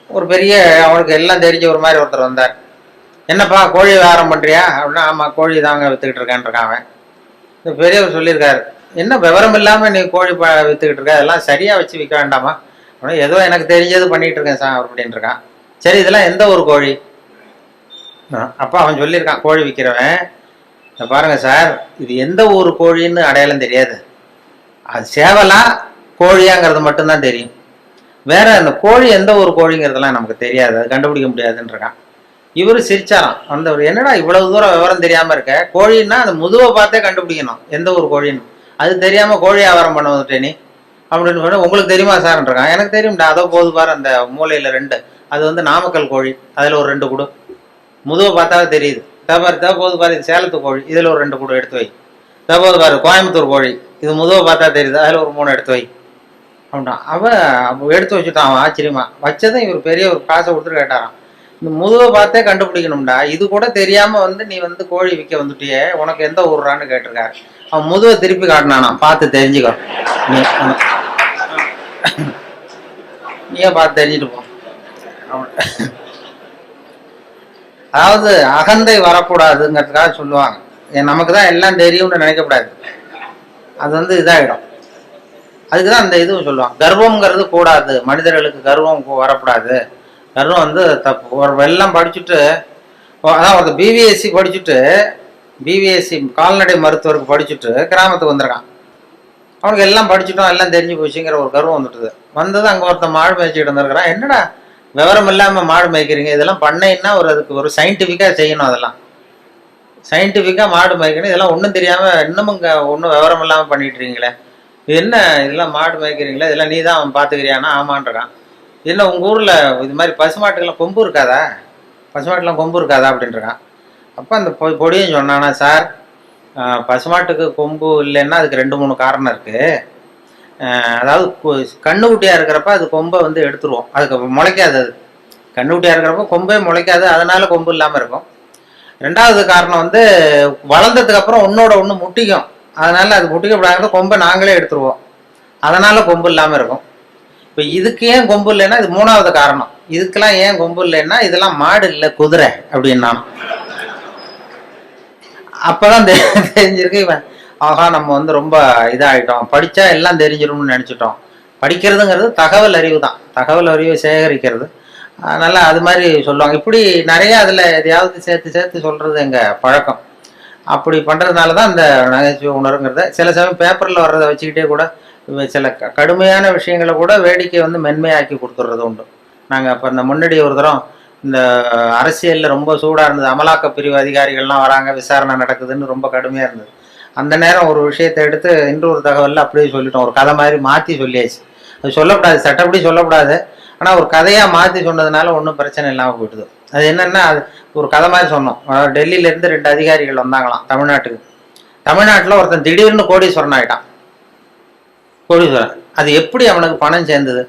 ஒரு பெரிய அவனுக்கு எல்லாம் தெரிஞ்ச ஒரு மாதிரி ஒருத்தர் வந்தார். என்னப்பா கோழி வியாபாரம் பண்ணுறியா அப்படின்னா, ஆமாம் கோழி தாங்க விற்றுக்கிட்டு இருக்கேன்ருக்கான் அவன். இந்த பெரியவர் சொல்லியிருக்காரு, என்ன விவரம் இல்லாமல் நீ கோழி விற்றுக்கிட்டு இருக்க, அதெல்லாம் சரியாக வச்சு விற்க வேண்டாமா அப்படின்னா, ஏதோ எனக்கு தெரிஞ்சது பண்ணிகிட்டு இருக்கேன் சார் அப்படின்னு இருக்கான். சரி இதெல்லாம் எந்த ஒரு கோழி? அப்போ அவன் சொல்லியிருக்கான், கோழி விற்கிறவன், பாருங்கள் சார் இது எந்த ஊர் கோழின்னு அடையாளம் தெரியாது, அது சேவலா கோழியாங்கிறது மட்டும்தான் தெரியும், வேற அந்த கோழி எந்த ஒரு கோழிங்கிறதுலாம் நமக்கு தெரியாது, அது கண்டுபிடிக்க முடியாதுன்றான். இவரு சிரிச்சாராம். அந்த என்னடா இவ்வளவு தூரம் விவரம் தெரியாம இருக்க, கோழின்னா அந்த முதுவை பார்த்தே கண்டுபிடிக்கணும் எந்த ஒரு கோழின்னு, அது தெரியாம கோழி வியாபாரம் பண்ண வந்துட்டே நீ அப்படின்னு சொன்னா, உங்களுக்கு தெரியுமா சார்ன்றான். எனக்கு தெரியும்டா, அதோ போது பாரு அந்த மூலையில 2, அது வந்து நாமக்கல் கோழி, அதுல ஒரு 2 கூடு, முதுவை பார்த்தாவே தெரியுது. போது பாரு இது சேலத்து கோழி, இதுல ஒரு 2 கூடு எடுத்து வை. போது பாரு கோயம்புத்தூர் கோழி, இது முதுவை பார்த்தா தெரியுது, அதுல ஒரு 3 எடுத்து வை அப்படின்னா. அவன் எடுத்து வச்சுட்டான். அவன் ஆச்சரியமா வச்சதும் இவர் பெரிய ஒரு காசை கொடுத்துட்டு கேட்டாரான், இந்த முதுவை பார்த்தே கண்டுபிடிக்கணும்டா, இது கூட தெரியாம வந்து நீ வந்து கோழி விற்க வந்துட்டியே, உனக்கு எந்த ஊர்றான்னு கேட்டிருக்காரு. அவன் முதுவை திருப்பி காட்டினானா, பார்த்து தெரிஞ்சுக்கோ, நீயே பார்த்து தெரிஞ்சுட்டு போ. அதாவது அகந்தை வரக்கூடாதுங்கிறதுக்காக சொல்லுவாங்க. நமக்கு தான் எல்லாம் தெரியும்னு நினைக்கக்கூடாது, அது வந்து இதாகிடும். அதுக்குதான் அந்த இதுவும் சொல்லுவாங்க, கர்வம்ங்கிறது கூடாது, மனிதர்களுக்கு கர்வம் வரக்கூடாது, கர்வம் வந்து தப்பு. ஒரு வெள்ளம் படிச்சுட்டு, அதான் ஒரு பிவிஎஸ்சி படிச்சுட்டு, பிவிஎஸ்சி கால்நடை மருத்துவருக்கு படிச்சுட்டு கிராமத்துக்கு வந்திருக்கான். அவனுக்கு எல்லாம் படிச்சுட்டோம், எல்லாம் தெரிஞ்சு போச்சுங்கிற ஒரு கர்வம் வந்துட்டுது. வந்தது அங்கே ஒருத்தன் மாடு மேய்ச்சிட்டு வந்துருக்கிறான். என்னடா விவரம் இல்லாமல் மாடு மேய்க்கிறீங்க, இதெல்லாம் பண்ணைன்னா ஒரு அதுக்கு ஒரு சயின்டிஃபிக்காக செய்யணும், அதெல்லாம் சயின்டிஃபிக்காக மாடு மேய்க்கணும், இதெல்லாம் ஒன்றும் தெரியாமல் இன்னமும் ஒன்றும் விவரம் இல்லாமல் பண்ணிட்டு இருக்கீங்களே, இது என்ன இதெல்லாம் மாடு மேய்க்கிறீங்களே, இதெல்லாம் நீ தான் பார்த்துக்கிறியானா? ஆமான்றான். இல்லை உங்கள் ஊரில் இது மாதிரி பசுமாட்டுக்கெல்லாம் கொம்பு இருக்காதா, பசுமாட்டுலாம் கொம்பு இருக்காதா அப்படின்றான். அப்போ அந்த பொடியும் சொன்னானா, சார் பசுமாட்டுக்கு கொம்பு இல்லைன்னா அதுக்கு 2-3 காரணம் இருக்குது. அதாவது கண்ணுக்குட்டியாக இருக்கிறப்ப அது கொம்பை வந்து எடுத்துருவோம், அதுக்கு முளைக்காது, அது கண்ணுக்குட்டியாக இருக்கிறப்ப கொம்பே முளைக்காது, அதனால கொம்பு இல்லாமல் இருக்கும். 2வது காரணம் வந்து வளர்ந்ததுக்கு அப்புறம் ஒன்னோட ஒன்று முட்டிக்கும், அதனால அது முட்டிக்கப்படாத கொம்பை நாங்களே எடுத்துருவோம், அதனால கொம்பு இல்லாமல் இருக்கும். இப்போ இதுக்கு ஏன் கொம்பு இல்லைன்னா இது 3வது காரணம். இதுக்கெல்லாம் ஏன் கொம்பு இல்லைன்னா இதெல்லாம் மாடு இல்லை குதிரை அப்படின்னா. அப்போதான் தெரிஞ்சிருக்கு இவன், ஆகா நம்ம வந்து ரொம்ப இதாகிட்டோம், படித்தா எல்லாம் தெரிஞ்சிடும்னு நினச்சிட்டோம். படிக்கிறதுங்கிறது தகவல் அறிவு தான், தகவல் அறிவை சேகரிக்கிறது. அதனால் அது மாதிரி சொல்லுவாங்க. இப்படி நிறையா அதில் எதையாவது சேர்த்து சொல்கிறது எங்கள் பழக்கம். அப்படி பண்ணுறதுனால தான் இந்த நகைச்சுவை உணர்வுங்கிறத சில சமயம் பேப்பரில் வர்றதை வச்சுக்கிட்டே கூட சில கடுமையான விஷயங்களை கூட வேடிக்கை வந்து மென்மையாக்கி கொடுத்துட்றது உண்டு. நாங்கள் அப்போ இந்த முன்னாடி ஒரு தரம் இந்த அரசியலில் ரொம்ப சூடாக இருந்தது, அமலாக்க பிரிவு அதிகாரிகள்லாம் வராங்க, விசாரணை நடக்குதுன்னு ரொம்ப கடுமையாக இருந்தது. அந்த நேரம் ஒரு விஷயத்தை எடுத்து இன்னொரு தகவலில் அப்படியே சொல்லிட்டோம், ஒரு கதை மாதிரி மாற்றி சொல்லியாச்சு. அது சொல்லக்கூடாது, சட்டப்படி சொல்லக்கூடாது, ஆனால் ஒரு கதையாக மாற்றி சொன்னதுனால ஒன்றும் பிரச்சனை இல்லாமல் போயிட்டுது. அது என்னென்னா, அது ஒரு கதை மாதிரி சொன்னோம். டெல்லியிலேருந்து 2 அதிகாரிகள் வந்தாங்களாம் தமிழ்நாட்டுக்கு. தமிழ்நாட்டில் ஒருத்தன் திடீர்னு கோடீஸ்வரன் ஆகிட்டான். கோடீஸ்வரன், அது எப்படி அவனுக்கு பணம் சேர்ந்தது,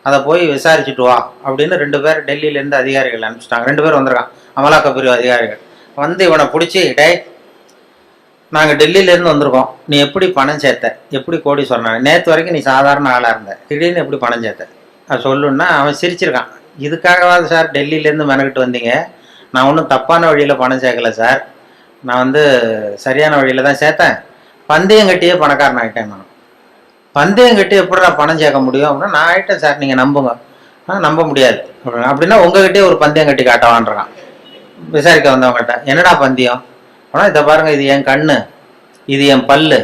அதை போய் விசாரிச்சுட்டு வா அப்படின்னு 2 பேர் டெல்லியிலேருந்து அதிகாரிகள் அனுப்பிச்சிட்டாங்க. 2 பேர் வந்திருக்கான், அமலாக்க பிரிவு அதிகாரிகள். வந்து இவனை பிடிச்சி, டே நாங்கள் டெல்லியிலேருந்து வந்திருக்கோம், நீ எப்படி பணம் சேர்த்த, எப்படி கோடீஸ்வரன், நேற்று வரைக்கும் நீ சாதாரண ஆளாக இருந்த, திடீர்னு எப்படி பணம் சேர்த்த, அது சொல்லுன்னா அவன் சிரிச்சிருக்கான். இதுக்காகவாது சார் டெல்லியிலேருந்து மெனக்கிட்டு வந்தீங்க, நான் ஒன்றும் தப்பான வழியில் பணம் சேர்க்கலை சார், நான் வந்து சரியான வழியில் தான் சேர்த்தேன், பந்தயம் கட்டியே பணக்காரன் ஆகிட்டேன். நான் பந்தயம் கட்டி எப்படிடா பணம் சேர்க்க முடியும் அப்படின்னா, நான் ஆகிட்டேன் சார், நீங்கள் நம்புங்க. நம்ப முடியாது அப்படின்னா உங்ககிட்டே ஒரு பந்தயம் கட்டி காட்டவான்றான். விசாரிக்க வந்தவங்ககிட்ட என்னடா பந்தயம் ஆனால், இதை பாருங்க, இது என் கண்ணு, இது என் பல்லு,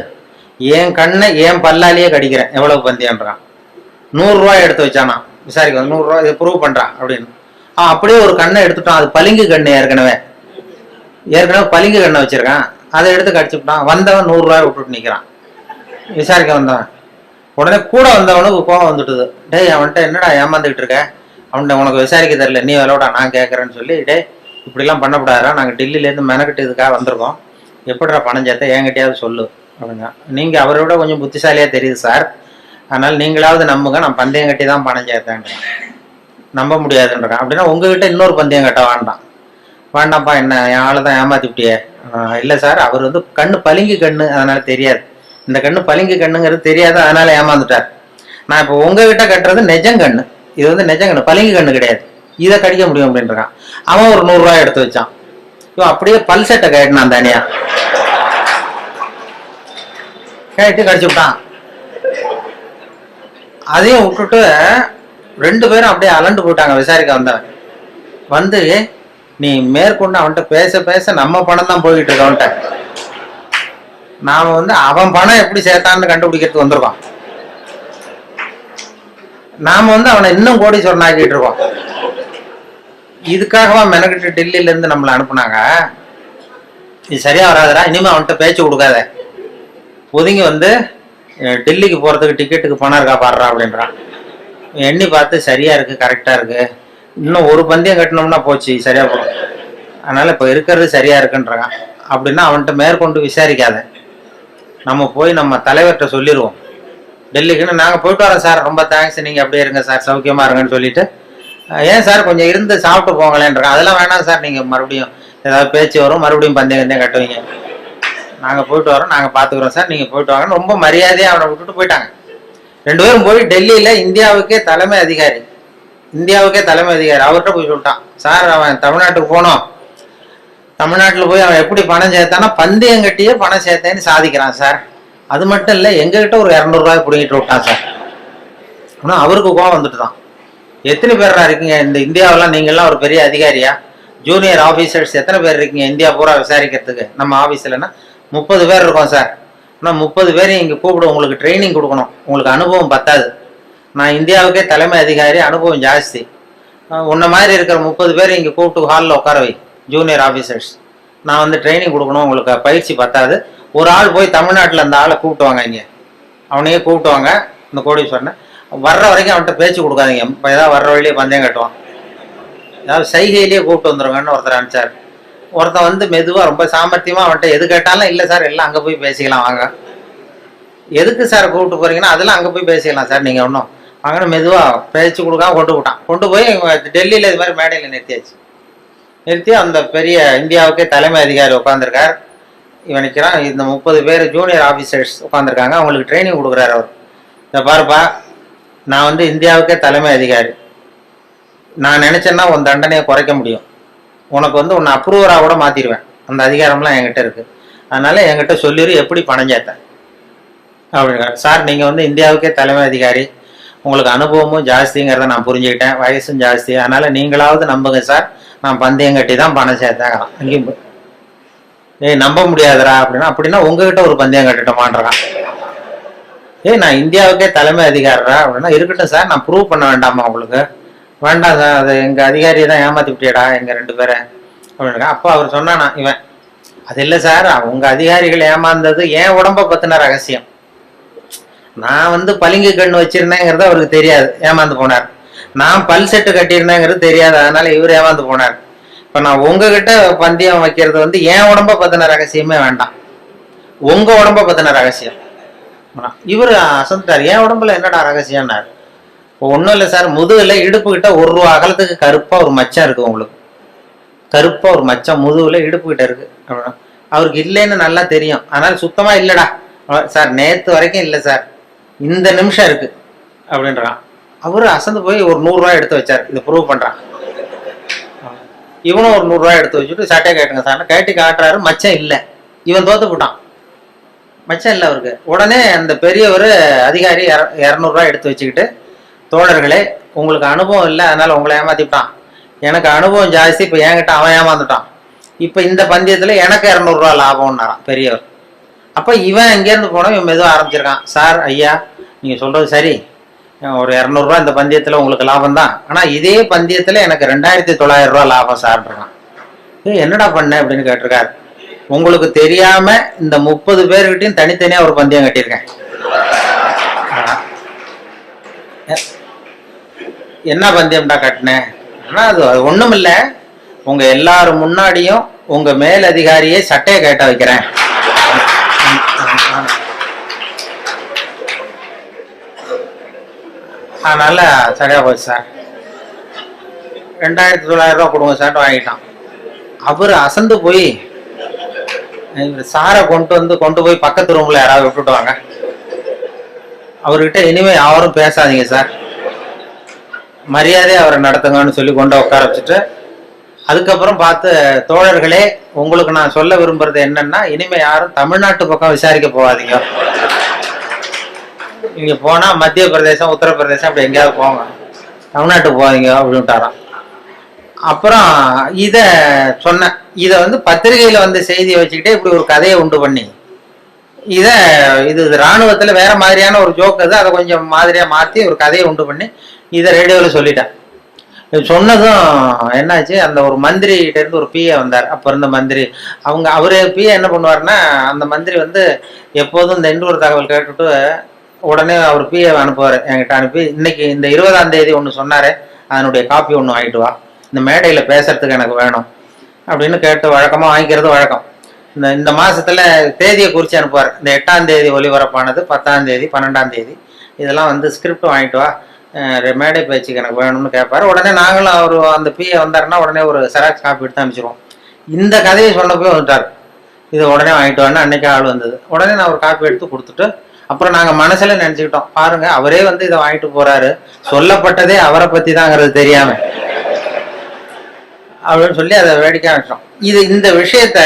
என் கண்ணை என் பல்லாலேயே கடிக்கிறேன், எவ்வளவு பந்தயம்ன்றான். 100 ரூபாய் எடுத்து வச்சானா விசாரிக்க, 100 ரூபாய் இதை ப்ரூவ் பண்ணுறான் அப்படின்னு. அப்படியே ஒரு கண்ணை எடுத்துட்டான், அது பளிங்கு கண்ணு, ஏற்கனவே பளிங்கு கண்ணை வச்சிருக்கான், அதை எடுத்து கடிச்சுட்டான். வந்தவன் 100 ரூபாய் விட்டுட்டு நிற்கிறான். விசாரிக்க வந்தவன் உடனே கூட வந்தவனுக்கு கோவம் வந்துட்டுது. டேய் அவன்கிட்ட என்னடா ஏமாந்துக்கிட்டு இருக்க, அவன்கிட்ட உனக்கு விசாரிக்க தரல, நீ விளையாடா நான் கேட்குறேன்னு சொல்லி, டே இப்படிலாம் பண்ணக்கூடாதா, நாங்கள் டெல்லியிலேருந்து மெனக்கிட்டு இதுக்காக வந்திருக்கோம், எப்படிடா பணம் சேர்த்த என்கிட்டயாவது சொல்லு அப்படின்னா. நீங்கள் அவரை விட கொஞ்சம் புத்திசாலியாக தெரியுது சார், அதனால் நீங்களாவது நம்புங்க, நான் பந்தயம் கட்டி தான் பணம் சேர்த்தேன்றான். நம்ப முடியாதுன்றான். அப்படின்னா உங்ககிட்ட இன்னொரு பந்தயம் கட்ட வேண்டாம்ப்பா, என்ன என் ஆளை தான் ஏமாத்தி விட்டியே. இல்லை சார், அவர் வந்து கண்ணு பளிங்கு கண்ணு, அதனால தெரியாது, இந்த கண்ணு பளிங்கு கண்ணுங்கிறது தெரியாது, அதனால ஏமாந்துட்டார். நான் இப்போ உங்ககிட்ட கட்டுறது நெஜங்கண்ணு, இது வந்து நெஜங்கண்ணு, பளிங்கு கண்ணு கிடையாது. இதை கடிக்க முடியும் அப்படின்றான். அவன் ஒரு 100 ரூபாய் எடுத்து வச்சான். இவன் அப்படியே பல்செட்டை கேட்டினான் தனியா, கேட்டு கடிச்சு விட்டான். அதையும் விட்டுட்டு 2 பேரும் அப்படியே அலண்டு போயிட்டாங்க. விசாரிக்க வந்தவன் வந்து, நீ மேற்கொண்டு அவன்கிட்ட பேச பேச நம்ம பணம் தான் போய்கிட்டு இருக்க, அவன்கிட்ட நாம வந்து அவன் பணம் எப்படி சேர்த்தான்னு கண்டுபிடிக்கிறதுக்கு வந்திருக்கோம். நாம வந்து அவனை இன்னும் கோடீஸ்வரன் ஆக்கிட்டு இருக்கோம். இதுக்காகவா மெனக்கிட்டு டெல்லியில இருந்து நம்மளை அனுப்புனாங்க. இது சரியா வராதுடா, இனிமே அவன்கிட்ட பேச்சு கொடுக்காத, ஒதுங்கி வந்து டெல்லிக்கு போறதுக்கு டிக்கெட்டுக்கு பணம் இருக்கா பாடுறா அப்படின்றான். எண்ணி பார்த்து சரியா இருக்கு, கரெக்டா இருக்கு, இன்னும் ஒரு பந்தயம் கட்டினோம்னா போச்சு, சரியா போடும், அதனால இப்போ இருக்கிறது சரியா இருக்குன்றாங்க. அப்படின்னா அவன்கிட்ட மேற்கொண்டு விசாரிக்காத, நம்ம போய் நம்ம தலைவர்கிட்ட சொல்லிடுவோம், டெல்லிக்குன்னு நாங்கள் போயிட்டு வரோம் சார், ரொம்ப தேங்க்ஸ், நீங்கள் அப்படியே இருங்க சார், சௌக்கியமா இருங்கன்னு சொல்லிட்டு, ஏன் சார் கொஞ்சம் இருந்து சாப்பிட்டு போங்களேன்றாங்க. அதெல்லாம் வேணாம் சார், நீங்கள் மறுபடியும் ஏதாவது பேச்சு வரும், மறுபடியும் பந்தயம் கட்டுவீங்க, நாங்கள் போயிட்டு வரோம், நாங்கள் பார்த்துக்குறோம் சார், நீங்கள் போயிட்டு வாங்கன்னு ரொம்ப மரியாதையாக அவனை விட்டுட்டு போயிட்டாங்க. 2 பேரும் போய் டெல்லியில் இந்தியாவுக்கே தலைமை அதிகாரி அவர்கிட்ட போய் சொல்லிட்டான், சார் அவன் தமிழ்நாட்டுக்கு போனோம், தமிழ்நாட்டில் போய் அவன் எப்படி பணம் சேர்த்தானா பந்தயம் கட்டியே பணம் சேர்த்தேன்னு சாதிக்கிறான் சார், அது மட்டும் இல்லை எங்ககிட்ட ஒரு 200 ரூபாய் பிடிங்கிட்டு விட்டான் சார். ஆனால் அவருக்கு கோவம் வந்துட்டு தான், எத்தனை பேரா இருக்கீங்க இந்த இந்தியாவெல்லாம், நீங்கள்லாம் ஒரு பெரிய அதிகாரியா, ஜூனியர் ஆஃபீஸர்ஸ் எத்தனை பேர் இருக்கீங்க இந்தியா பூரா விசாரிக்கிறதுக்கு, நம்ம ஆஃபீஸ்லன்னா 30 பேர் இருக்கோம் சார், ஆனால் 30 பேரையும் இங்கே கூப்பிடு, உங்களுக்கு ட்ரைனிங் கொடுக்கணும், உங்களுக்கு அனுபவம் பத்தாது, நான் இந்தியாவுக்கே தலைமை அதிகாரி, அனுபவம் ஜாஸ்தி, உன்ன மாதிரி இருக்கிற 30 பேர் இங்கே கூப்பிட்டு ஹாலில் உட்கார வை, ஜூனியர் ஆஃபீஸர்ஸ், நான் வந்து ட்ரைனிங் கொடுக்கணும், உங்களுக்கு பயிற்சி பத்தாது, ஒரு ஆள் போய் தமிழ்நாட்டில் அந்த ஆளை கூப்பிட்டு வாங்க, இங்கே அவனையே கூப்பிட்டு வாங்க, இந்த கோடீஸ்வரனை வர்ற வரைக்கும் அவன்கிட்ட பேச்சு கொடுக்காதீங்க, இப்போ ஏதாவது வர்ற வழியிலே பந்தயம் கட்டுவான், ஏதாவது சைகையிலேயே கூப்பிட்டு வந்துருங்கன்னு ஒருத்தர் அனுப்பிச்சார். ஒருத்தன் வந்து மெதுவாக ரொம்ப சாமர்த்தியமாக அவன்கிட்ட எது கேட்டாலும், இல்லை சார் எல்லாம் அங்கே போய் பேசிக்கலாம் வாங்க, எதுக்கு சார் கூப்பிட்டு போறீங்கன்னா, அதெல்லாம் அங்கே போய் பேசிக்கலாம் சார், நீங்கள் ஒன்றும் வாங்கன்னு மெதுவாக பேச்சு கொடுக்காம கொண்டு போய் டெல்லியில் இது மாதிரி மேடையில் நிறுத்தி அந்த பெரிய இந்தியாவுக்கே தலைமை அதிகாரி உட்காந்துருக்கார், இவன் நிற்கிறான், இந்த 30 பேர் ஜூனியர் ஆஃபீஸர்ஸ் உட்காந்துருக்காங்க, அவங்களுக்கு ட்ரைனிங் கொடுக்குறாரு அவர். இதை பாருப்பா, நான் வந்து இந்தியாவுக்கே தலைமை அதிகாரி, நான் நினச்சேன்னா உன் தண்டனையை குறைக்க முடியும், உனக்கு வந்து உன்னை அப்ரூவராக கூட மாற்றிடுவேன், அந்த அதிகாரம்லாம் என்கிட்ட இருக்குது, அதனால என்கிட்ட சொல்லிடு எப்படி பணம் சேர்த்தேன் அப்படிங்கிறார். சார் நீங்கள் வந்து இந்தியாவுக்கே தலைமை அதிகாரி, உங்களுக்கு அனுபவமும் ஜாஸ்திங்கிறத நான் புரிஞ்சுக்கிட்டேன், வயசும் ஜாஸ்தி, அதனால நீங்களாவது நம்புங்க சார், நான் பந்தயம் கட்டி தான் பணம் சேர்த்தேன். அங்கேயும் நம்ப முடியாதுரா அப்படின்னா உங்ககிட்ட ஒரு பந்தயம் கட்டிட்டோமான்றான். நான் இந்தியாவுக்கே தலைமை அதிகாரா அப்படின்னா, இருக்கட்டும் சார், நான் ப்ரூவ் பண்ண வேண்டாமா உங்களுக்கு, வேண்டாம் சார், அது எங்கள் அதிகாரியை தான் ஏமாற்றி விட்டியடா எங்கள் 2 பேரை அப்படின்னா. அப்போ அவர் சொன்னானா இவன், அது இல்லை சார், உங்கள் அதிகாரிகள் ஏமாந்தது என் உடம்பை பற்றின ரகசியம், நான் வந்து பளிங்கு கண்ணு வச்சிருந்தேங்கிறது அவருக்கு தெரியாது, ஏமாந்து போனார், நான் பல் செட்டு கட்டியிருந்தேங்கிறது தெரியாது, அதனால இவர் ஏமாந்து போனார். இப்போ நான் உங்ககிட்ட பந்தயம் வைக்கிறது வந்து என் உடம்பை பற்றின ரகசியமே வேண்டாம், உங்க உடம்பை பற்றின ரகசியம். இவர் அசந்துட்டார், என் உடம்புல என்னடா ரகசியம்னார். இப்போ ஒன்றும் இல்லை சார், முதுகில் இடுப்பு கிட்ட 1 ரூபா அகலத்துக்கு கருப்பாக ஒரு மச்சம் இருக்குது, உங்களுக்கு கருப்பாக ஒரு மச்சம் முதுகில் இடுப்பு கிட்ட இருக்கு அப்படின்னா, அவருக்கு இல்லைன்னு நல்லா தெரியும், அதனால சுத்தமாக இல்லைடா சார், நேற்று வரைக்கும் இல்லை சார், இந்த நிமிஷம் இருக்கு அப்படின்றான். அவரு அசந்து போய் ஒரு 100 ரூபாய் எடுத்து வச்சார், இதை ப்ரூவ் பண்றான். இவனும் ஒரு 100 ரூபாய் எடுத்து வச்சுட்டு சட்டையை கேட்டுங்க சார், கேட்டி காட்டுறாரு, மச்சம் இல்லை, இவன் தோத்து போட்டான், மச்சம் இல்லை அவருக்கு. உடனே அந்த பெரியவர் அதிகாரி 200 ரூபாய் எடுத்து வச்சுக்கிட்டு, தோழர்களே உங்களுக்கு அனுபவம் இல்லை, அதனால உங்களை ஏமாத்திட்டான், எனக்கு அனுபவம் ஜாஸ்தி, இப்போ என்கிட்ட அவன் ஏமாந்துட்டான், இப்போ இந்த பந்தயத்தில் எனக்கு 200 ரூபா லாபம்னாரான் பெரியவர். அப்போ இவன் எங்கேருந்து போனோம், இவன் மெதுவாக ஆரம்பிச்சிருக்கான், சார் ஐயா நீங்கள் சொல்கிறது சரி, ஒரு 200 ரூபா இந்த பந்தயத்தில் உங்களுக்கு லாபம் தான், ஆனால் இதே பந்தயத்தில் எனக்கு 2900 ரூபா லாபம் சார்ன்றான். என்னடா பண்ண அப்படின்னு கேட்டிருக்காரு. உங்களுக்கு தெரியாம இந்த 30 பேர்கிட்டையும் தனித்தனியா ஒரு பந்தயம் கட்டியிருக்கேன். என்ன பந்தயம்டா கட்டினேன்? ஆனால் அது ஒன்றும் இல்லை, உங்க எல்லாரும் முன்னாடியும் உங்க மேல் அதிகாரியே சட்டையை கேட்ட வைக்கிறேன். அதனால சரியா போச்சு சார், 2900 ரூபா கொடுங்க சார் வாங்கிட்டான். அவர் அசந்து போய் சாரை கொண்டு போய் பக்கத்து ரூம்ல யாராவது விட்டுட்டு வாங்க, அவர்கிட்ட இனிமே யாரும் பேசாதீங்க சார், மரியாதையை அவரை நடத்துங்கன்னு சொல்லி கொண்டு உட்கார வச்சுட்டு, அதுக்கப்புறம் பார்த்து, தோழர்களே உங்களுக்கு நான் சொல்ல விரும்புறது என்னன்னா, இனிமே யாரும் தமிழ்நாட்டு பக்கம் விசாரிக்க போகாதீங்க. நீங்க போனா மத்திய பிரதேசம், உத்தரப்பிரதேசம் அப்படி எங்கேயாவது போங்க, தமிழ்நாட்டுக்கு போகாதீங்க அப்படின்ட்டாராம். அப்புறம் இத சொன்ன, இத வந்து பத்திரிகையில வந்து செய்தியை வச்சுக்கிட்டே இப்படி ஒரு கதையை உண்டு பண்ணி, இது ராணுவத்துல வேற மாதிரியான ஒரு ஜோக் அது, அதை கொஞ்சம் மாதிரியா மாத்தி ஒரு கதையை உண்டு பண்ணி இதை ரேடியோவில் சொல்லிட்டேன். சொன்னதும் என்னாச்சு, அந்த ஒரு மந்திரி கிட்ட இருந்து ஒரு பிஏ வந்தார். அப்ப இருந்த மந்திரி அவரு பிஏ என்ன பண்ணுவாருன்னா, அந்த மந்திரி வந்து எப்போதும் இந்த இன்னொரு தகவல் கேட்டுட்டு உடனே அவர் பிஏ அனுப்புவார், என்கிட்ட அனுப்பி, இன்னைக்கு இந்த 20ஆம் தேதி ஒன்று சொன்னாரு, அதனுடைய காப்பி ஒன்று வாங்கிட்டு வா, இந்த மேடையில பேசுறதுக்கு எனக்கு வேணும் அப்படின்னு கேட்டு வழக்கமா வாங்கிக்கிறது வழக்கம். இந்த மாசத்துல தேதியை குறிச்சு அனுப்புவார், இந்த 8ஆம் தேதி ஒலிபரப்பானது, 10ஆம் தேதி, 12ஆம் தேதி, இதெல்லாம் வந்து ஸ்கிரிப்ட் வாங்கிட்டு வா, மேடை பேச்சுக்கு எனக்கு வேணும்னு கேட்பாரு. உடனே நாங்களும் அவர் அந்த பிஏ வந்தாருன்னா உடனே ஒரு செராக்ஸ் காப்பி எடுத்து அனுப்பிச்சிருவோம். இந்த கதையை சொன்னப்போ வந்துட்டார், இதை உடனே வாங்கிட்டு வான்னு அன்னைக்கு ஆள் வந்தது. உடனே நான் ஒரு காப்பி எடுத்து கொடுத்துட்டு, அப்புறம் நாங்கள் மனசுல நினைச்சுக்கிட்டோம், பாருங்க அவரே வந்து இதை வாங்கிட்டு போறாரு, சொல்லப்பட்டதே அவரை பத்தி தாங்கிறது தெரியாம அப்படின்னு சொல்லி அதை வேடிக்கை ஆரம்பிச்சோம். இந்த விஷயத்த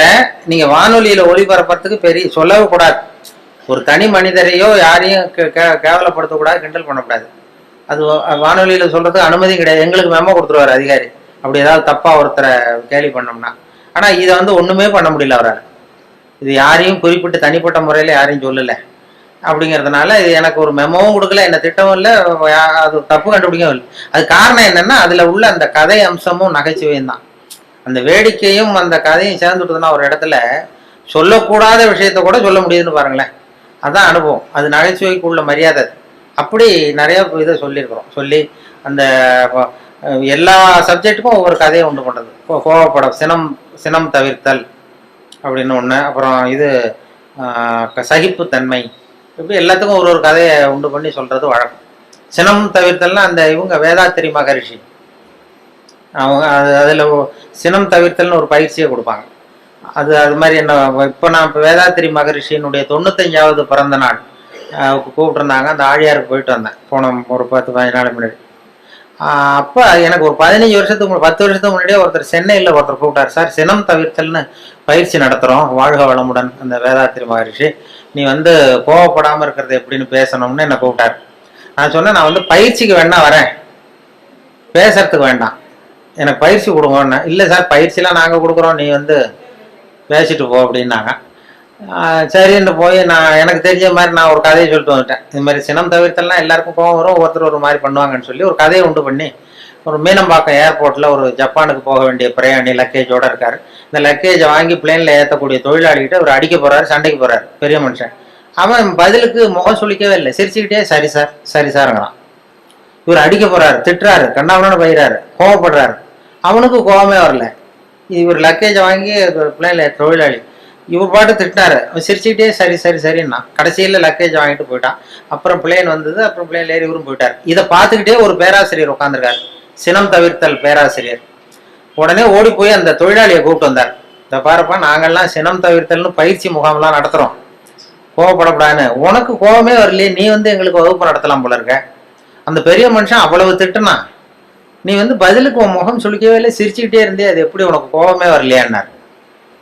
நீங்க வானொலியில ஒளிபரப்புறதுக்கு பெரிய சொல்லவே கூடாது. ஒரு தனி மனிதரையோ யாரையும் கேவலப்படுத்தக்கூடாது, கிண்டல் பண்ணக்கூடாது. அது வானொலியில சொல்றதுக்கு அனுமதி கிடையாது. எங்களுக்கு மெமோ கொடுத்துருவாரு அதிகாரி, அப்படி ஏதாவது தப்பா ஒருத்தரை கேலி பண்ணோம்னா. ஆனா இதை வந்து ஒண்ணுமே பண்ண முடியல அவரால். இது யாரையும் குறிப்பிட்டு தனிப்பட்ட முறையில யாரையும் சொல்லலை அப்படிங்கிறதுனால இது எனக்கு ஒரு மெமோவும் கொடுக்கல, என்ன திட்டமும் இல்லை, அது தப்பு கண்டுபிடிக்கவும் இல்லை. அது காரணம் என்னன்னா, அதுல உள்ள அந்த கதை அம்சமும் நகைச்சுவையும் தான். அந்த வேடிக்கையும் அந்த கதையும் சேர்ந்துட்டுதுன்னா ஒரு இடத்துல சொல்லக்கூடாத விஷயத்த கூட சொல்ல முடியுதுன்னு பாருங்களேன். அதான் அனுபவம், அது நகைச்சுவைக்கு உள்ள மரியாதை. அப்படி நிறைய இதை சொல்லியிருக்கிறோம். சொல்லி அந்த எல்லா சப்ஜெக்டுக்கும் ஒவ்வொரு கதையை உண்டு பண்ணுறது. கோவப்படம், சினம் தவிர்த்தல் அப்படின்னு ஒன்று, அப்புறம் இது சகிப்புத்தன்மை, இப்படி எல்லாத்துக்கும் ஒரு கதையை உண்டு பண்ணி சொல்றது வழக்கம். சினம் தவிர்த்தல்னா அந்த இவங்க வேதாத்திரி மகரிஷி, அவங்க அதில் சினம் தவிர்த்தல்னு ஒரு பயிற்சியை கொடுப்பாங்க. அது மாதிரி என்ன, இப்போ நான் வேதாத்திரி மகரிஷியினுடைய 95வது பிறந்த நாள் கூப்பிட்டுருந்தாங்க. அந்த ஆழியாருக்கு போயிட்டு வந்தேன் போன ஒரு 10-15 நாள் முன்னாடி. அப்போ எனக்கு ஒரு 15 வருஷத்துக்கு 10 வருஷத்துக்கு முன்னாடியே ஒருத்தர் சென்னையில் ஒருத்தர் கூப்பிட்டார், சார் சினம் தவிர்த்தல்னு பயிற்சி நடத்துகிறோம், வாழ்க வளமுடன் அந்த வேதாத்திரி மகரிஷி, நீ வந்து கோவப்படாமல் இருக்கிறது எப்படின்னு பேசணும்னு என்னை கூப்பிட்டார். நான் சொன்னேன், நான் வந்து பயிற்சிக்கு வேணா வரேன், பேசுறதுக்கு வேண்டாம், எனக்கு பயிற்சி கொடுங்கன்னு. இல்லை சார் பயிற்சிலாம் நாங்கள் கொடுக்குறோம், நீ வந்து பேசிட்டு போ அப்படின்னாங்க. சரின்னு போய் நான் எனக்கு தெரிஞ்ச மாதிரி நான் ஒரு கதையை சொல்லிட்டு வந்துட்டேன். இது மாதிரி சினம் தவிர்த்தல்லாம் எல்லாருக்கும் கோவம் வரும், ஒவ்வொருத்தர் ஒரு மாதிரி பண்ணுவாங்கன்னு சொல்லி ஒரு கதையை உண்டு பண்ணி, ஒரு மீனம்பாக்கம் ஏர்போர்ட்டில் ஒரு ஜப்பானுக்கு போக வேண்டிய பிரயாணி லக்கேஜோட இருக்காரு. இந்த லக்கேஜை வாங்கி பிளேனில் ஏற்றக்கூடிய தொழிலாளிகிட்ட அவர் அடிக்க போறாரு, சண்டைக்கு போறாரு பெரிய மனுஷன். அவன் பதிலுக்கு முகம் சொல்லிக்கவே இல்லை, சிரிச்சுக்கிட்டே சரி சார் சரி சாருங்கிறான். இவர் அடிக்க போறாரு, திட்டுறாரு, கண்ணாமண்ணு பயிறாரு, கோவப்படுறாரு. அவனுக்கு கோவமே வரல. இவர் லக்கேஜை வாங்கி பிளேனில் தொழிலாளி இவர் பாட்டு திட்டினாரு, சிரிச்சுக்கிட்டே சரி சரி சரின்னா கடைசியில் லக்கேஜ் வாங்கிட்டு போயிட்டான். அப்புறம் பிளேன் வந்தது, அப்புறம் பிளேன் ஏறி இவரும் போயிட்டார். இதை பார்த்துக்கிட்டே ஒரு பேராசிரியர் உட்காந்துருக்காரு, சினம் தவிர்த்தல் பேராசிரியர். உடனே ஓடி போய் அந்த தொழிலாளியை கூப்பிட்டு வந்தார். இதை பாருப்பா, நாங்கள்லாம் சினம் தவிர்த்தல்னு பயிற்சி முகாம்லாம் நடத்துறோம், கோவப்படக்கூடாதுன்னு. உனக்கு கோவமே வரலையே, நீ வந்து எங்களுக்கு வகுப்பு நடத்தலாம் போல இருக்க. அந்த பெரிய மனுஷன் அவ்வளவு திட்டுனா, நீ வந்து பதிலுக்கு உன் முகம் சுளிக்கவே இல்லை, சிரிச்சுக்கிட்டே இருந்தே, அது எப்படி உனக்கு கோவமே வரலையான்னார்.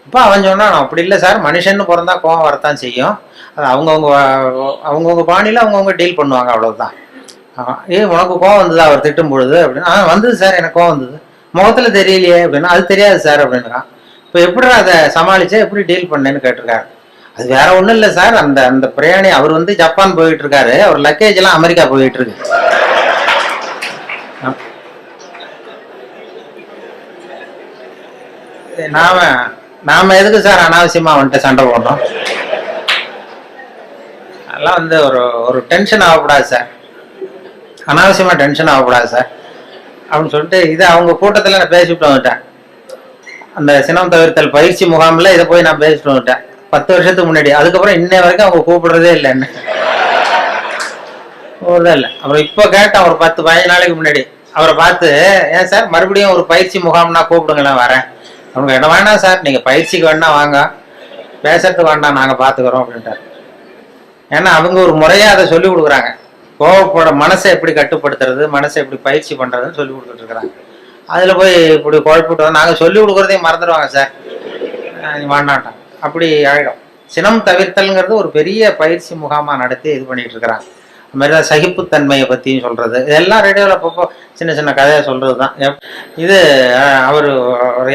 இப்போ அவன் சொன்னான், அப்படி இல்லை சார், மனுஷன்னு பிறந்தா கோவம் வரத்தான் செய்யும், அது அவங்கவுங்க பாணியில் அவங்கவுங்க டீல் பண்ணுவாங்க, அவ்வளவுதான். உனக்கு கோவம் வந்தது அவர் திட்டும் பொழுது அப்படின்னா, வந்தது சார், எனக்கு கோவம் வந்தது, முகத்துல தெரியலையே அப்படின்னா, அது தெரியாது சார் அப்படின்னுக்கான். இப்போ எப்படி அதை சமாளிச்சா, எப்படி டீல் பண்ணேன்னு கேட்டிருக்காரு. அது வேற ஒன்றும் இல்லை சார், அந்த பிரயாணி அவர் வந்து ஜப்பான் போயிட்டு இருக்காரு, அவர் லக்கேஜ் எல்லாம் அமெரிக்கா போயிட்டு இருக்கு. நாம எதுக்கு சார் அனாவசியமா வந்துட்டு சண்டை போடுறோம்? அதெல்லாம் வந்து ஒரு டென்ஷன் ஆகக்கூடாது சார், அனாவசியமா டென்ஷன் ஆகக்கூடாது சார் அப்படின்னு சொல்லிட்டு இதை அவங்க கூட்டத்தில் நான் பேசிவிட்டு வந்துட்டேன். அந்த சினம் தவிர்த்தல் பயிற்சி முகாமில் இதை போய் நான் பேசிட்டு வந்துட்டேன் 10 வருஷத்துக்கு முன்னாடி. அதுக்கப்புறம் இன்னை வரைக்கும் அவங்க கூப்பிடுறதே இல்லை என்ன, இல்லை. அப்புறம் இப்போ கேட்டேன் ஒரு 10-15 நாளைக்கு முன்னாடி அவரை பார்த்து, ஏன் சார் மறுபடியும் ஒரு பயிற்சி முகாம்னா கூப்பிடுங்களேன் வரேன். அவங்க என்ன வேணாம் சார், நீங்க பயிற்சிக்கு வேணா வாங்க, பேசுறதுக்கு வேண்டாம், நாங்க பாத்துக்கிறோம் அப்படின்ட்டார். ஏன்னா அவங்க ஒரு முறையா அதை சொல்லி கொடுக்குறாங்க. கோவப்பட மனசை எப்படி கட்டுப்படுத்துறது, மனசை எப்படி பயிற்சி பண்றதுன்னு சொல்லி கொடுத்துட்டு இருக்கிறாங்க. அதுல போய் இப்படி குழப்பிட்டு நாங்க சொல்லி கொடுக்குறதையும் மறந்துடுவாங்க சார், நீ வாண்டாட்டான், அப்படி ஆயிடும். சினம் தவிர்த்தல்ங்கிறது ஒரு பெரிய பயிற்சி முகாமா நடத்தி இது பண்ணிட்டு இருக்கிறாங்க. அது மாதிரி தான் சகிப்புத்தன்மையை பற்றியும் சொல்றது, இதெல்லாம் ரேடியோவில் அப்பப்போ சின்ன சின்ன கதையை சொல்றது தான். இது அவர்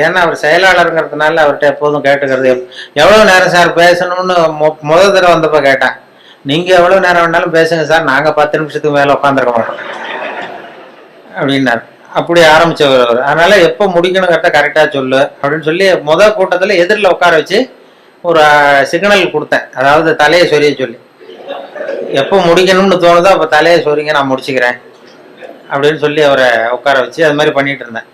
ஏன்னா அவர் செயலாளருங்கிறதுனால அவர்கிட்ட எப்போதும் கேட்டுக்கிறது, எவ்வளோ நேரம் சார் பேசணும்னு முதல் தடவை வந்தப்போ கேட்டேன். நீங்கள் எவ்வளோ நேரம் வேணாலும் பேசுங்க சார், நாங்கள் 10 நிமிஷத்துக்கு மேலே உட்காந்துருக்க மாட்டோம் அப்படின்னாரு. அப்படி ஆரம்பிச்சவர் அவர். அதனால எப்போ முடிக்கணுங்கிறத கரெக்டாக சொல்லு அப்படின்னு சொல்லி முதல் கூட்டத்தில் எதிரில் உட்கார வச்சு ஒரு சிக்னல் கொடுத்தேன். அதாவது தலையை சொரிய சொல்லி, எப்போ முடிக்கணும்னு தோணுதோ அப்போ தலையை சொரிங்க, நான் முடிச்சுக்கிறேன் அப்படின்னு சொல்லி அவரை உட்கார வச்சு அது மாதிரி பண்ணிட்டு இருந்தேன்.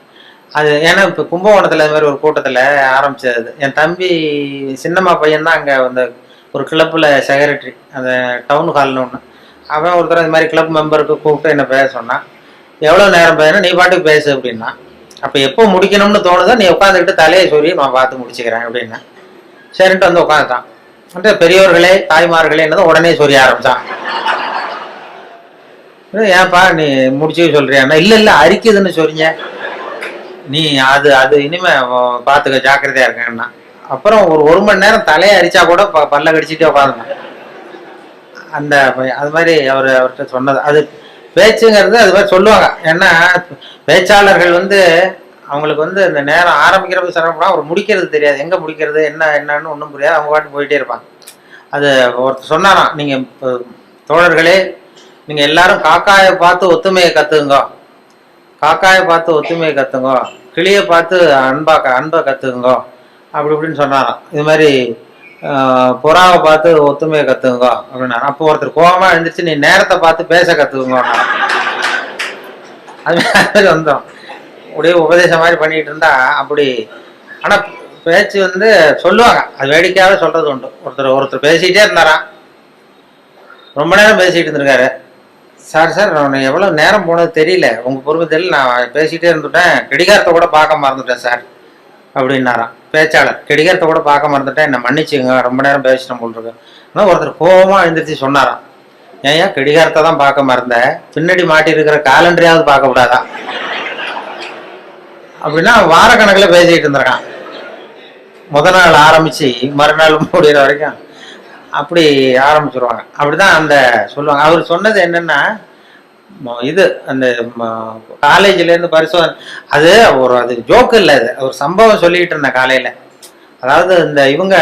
அது ஏன்னா இப்போ கும்பகோணத்தில் அது மாதிரி ஒரு கூட்டத்தில் ஆரம்பிச்சது. என் தம்பி சின்னம்மா பையன் தான் அங்கே அந்த ஒரு கிளப்பில் செக்ரட்டரி, அந்த டவுன் ஹால்னு ஒன்று. அவன் ஒருத்தர் இந்த மாதிரி கிளப் மெம்பருக்கு கூப்பிட்டு என்ன பேச சொன்னான். எவ்வளோ நேரம் பேசணும், நீ பாட்டுக்கு பேசு அப்படின்னா. அப்போ எப்போ முடிக்கணும்னு தோணுதோ நீ உட்காந்துக்கிட்டு தலையை சொல்லி நான் பார்த்து முடிச்சுக்கிறேன் அப்படின்னா. சரின்ட்டு வந்து உட்காந்துட்டான். வந்து பெரியவர்களே தாய்மார்களே என்னதான் உடனே சொல்ல ஆரம்பிச்சான். ஏன்ப்பா நீ முடிச்சு சொல்றியான்னா, இல்லை அரிக்குதுன்னு சொல்றீங்க, நீ அது அது இனிமே பார்த்துக்க ஜாக்கிரதையா இருக்கேன்னா. அப்புறம் ஒரு மணி நேரம் தலையை அரிச்சா கூட பல்ல கடிச்சிட்டே உட்காந்துட்டான் அந்த. அது மாதிரி அவர்கிட்ட சொன்னது அது பேச்சுங்கிறது அது மாதிரி சொல்லுவாங்க. ஏன்னா பேச்சாளர்கள் வந்து அவங்களுக்கு வந்து இந்த நேரம் ஆரம்பிக்கிறப்ப சிரமப்படா, அவர் முடிக்கிறது தெரியாது, எங்கே முடிக்கிறது என்னன்னு ஒன்றும் புரியாது, அவங்க பாட்டு போயிட்டே இருப்பாங்க. அது ஒருத்தர் சொன்னாராம், நீங்கள் தோழர்களே நீங்கள் எல்லாரும் காக்காயை பார்த்து ஒத்துமையை கற்றுங்க, காக்காயை பார்த்து ஒத்துமையை கற்றுங்க, கிளியை பார்த்து அன்பை கற்றுக்குங்க அப்படி இப்படின்னு சொன்னாராம். இது மாதிரி புறாவை பார்த்து ஒத்துமையை கற்றுங்க அப்படின்னாராம். அப்போ ஒருத்தர் கோபமாக எழுந்திரிச்சு, நீ நேரத்தை பார்த்து பேச கற்றுக்குங்க. அது மாதிரி வந்தோம், அப்படியே உபதேசம் மாதிரி பண்ணிட்டு இருந்தா அப்படி. ஆனால் பேச்சு வந்து சொல்லுவாங்க, அது வேடிக்கையாகவே சொல்றது உண்டு. ஒருத்தர் பேசிக்கிட்டே இருந்தாராம், ரொம்ப நேரம் பேசிகிட்டு இருந்திருக்காரு. சார் நான் எவ்வளோ நேரம் போனது தெரியல, உங்கள் பொறுமை தெரியல, நான் பேசிகிட்டே இருந்துட்டேன், கடிகாரத்தை கூட பார்க்க மறந்துட்டேன் சார் அப்படின்னாராம் பேச்சாளர். கடிகாரத்தை கூட பார்க்க மறந்துட்டேன், என்னை மன்னிச்சுங்க, ரொம்ப நேரம் பேசிட்டேன் போல் இருக்கு. ஆனால் ஒருத்தர் கோபமாக எழுந்திரிச்சு சொன்னாராம், ஏன் கடிகாரத்தை தான் பார்க்க மறந்தேன், பின்னாடி மாட்டி இருக்கிற காலண்டரையாவது பார்க்க கூடாதா அப்படின்னா. வாரக்கணக்கில் பேசிக்கிட்டு இருந்திருக்கான், முதல் நாள் ஆரம்பிச்சு மறுநாள் முடிகிற வரைக்கும் அப்படி ஆரம்பிச்சிருவாங்க. அப்படிதான் அந்த சொல்லுவாங்க. அவர் சொன்னது என்னன்னா, இது அந்த காலேஜ்லேருந்து பரிசோதனை, அது ஜோக்கு இல்லை, அது ஒரு சம்பவம் சொல்லிக்கிட்டு இருந்தேன் காலையில். அதாவது இந்த இவங்க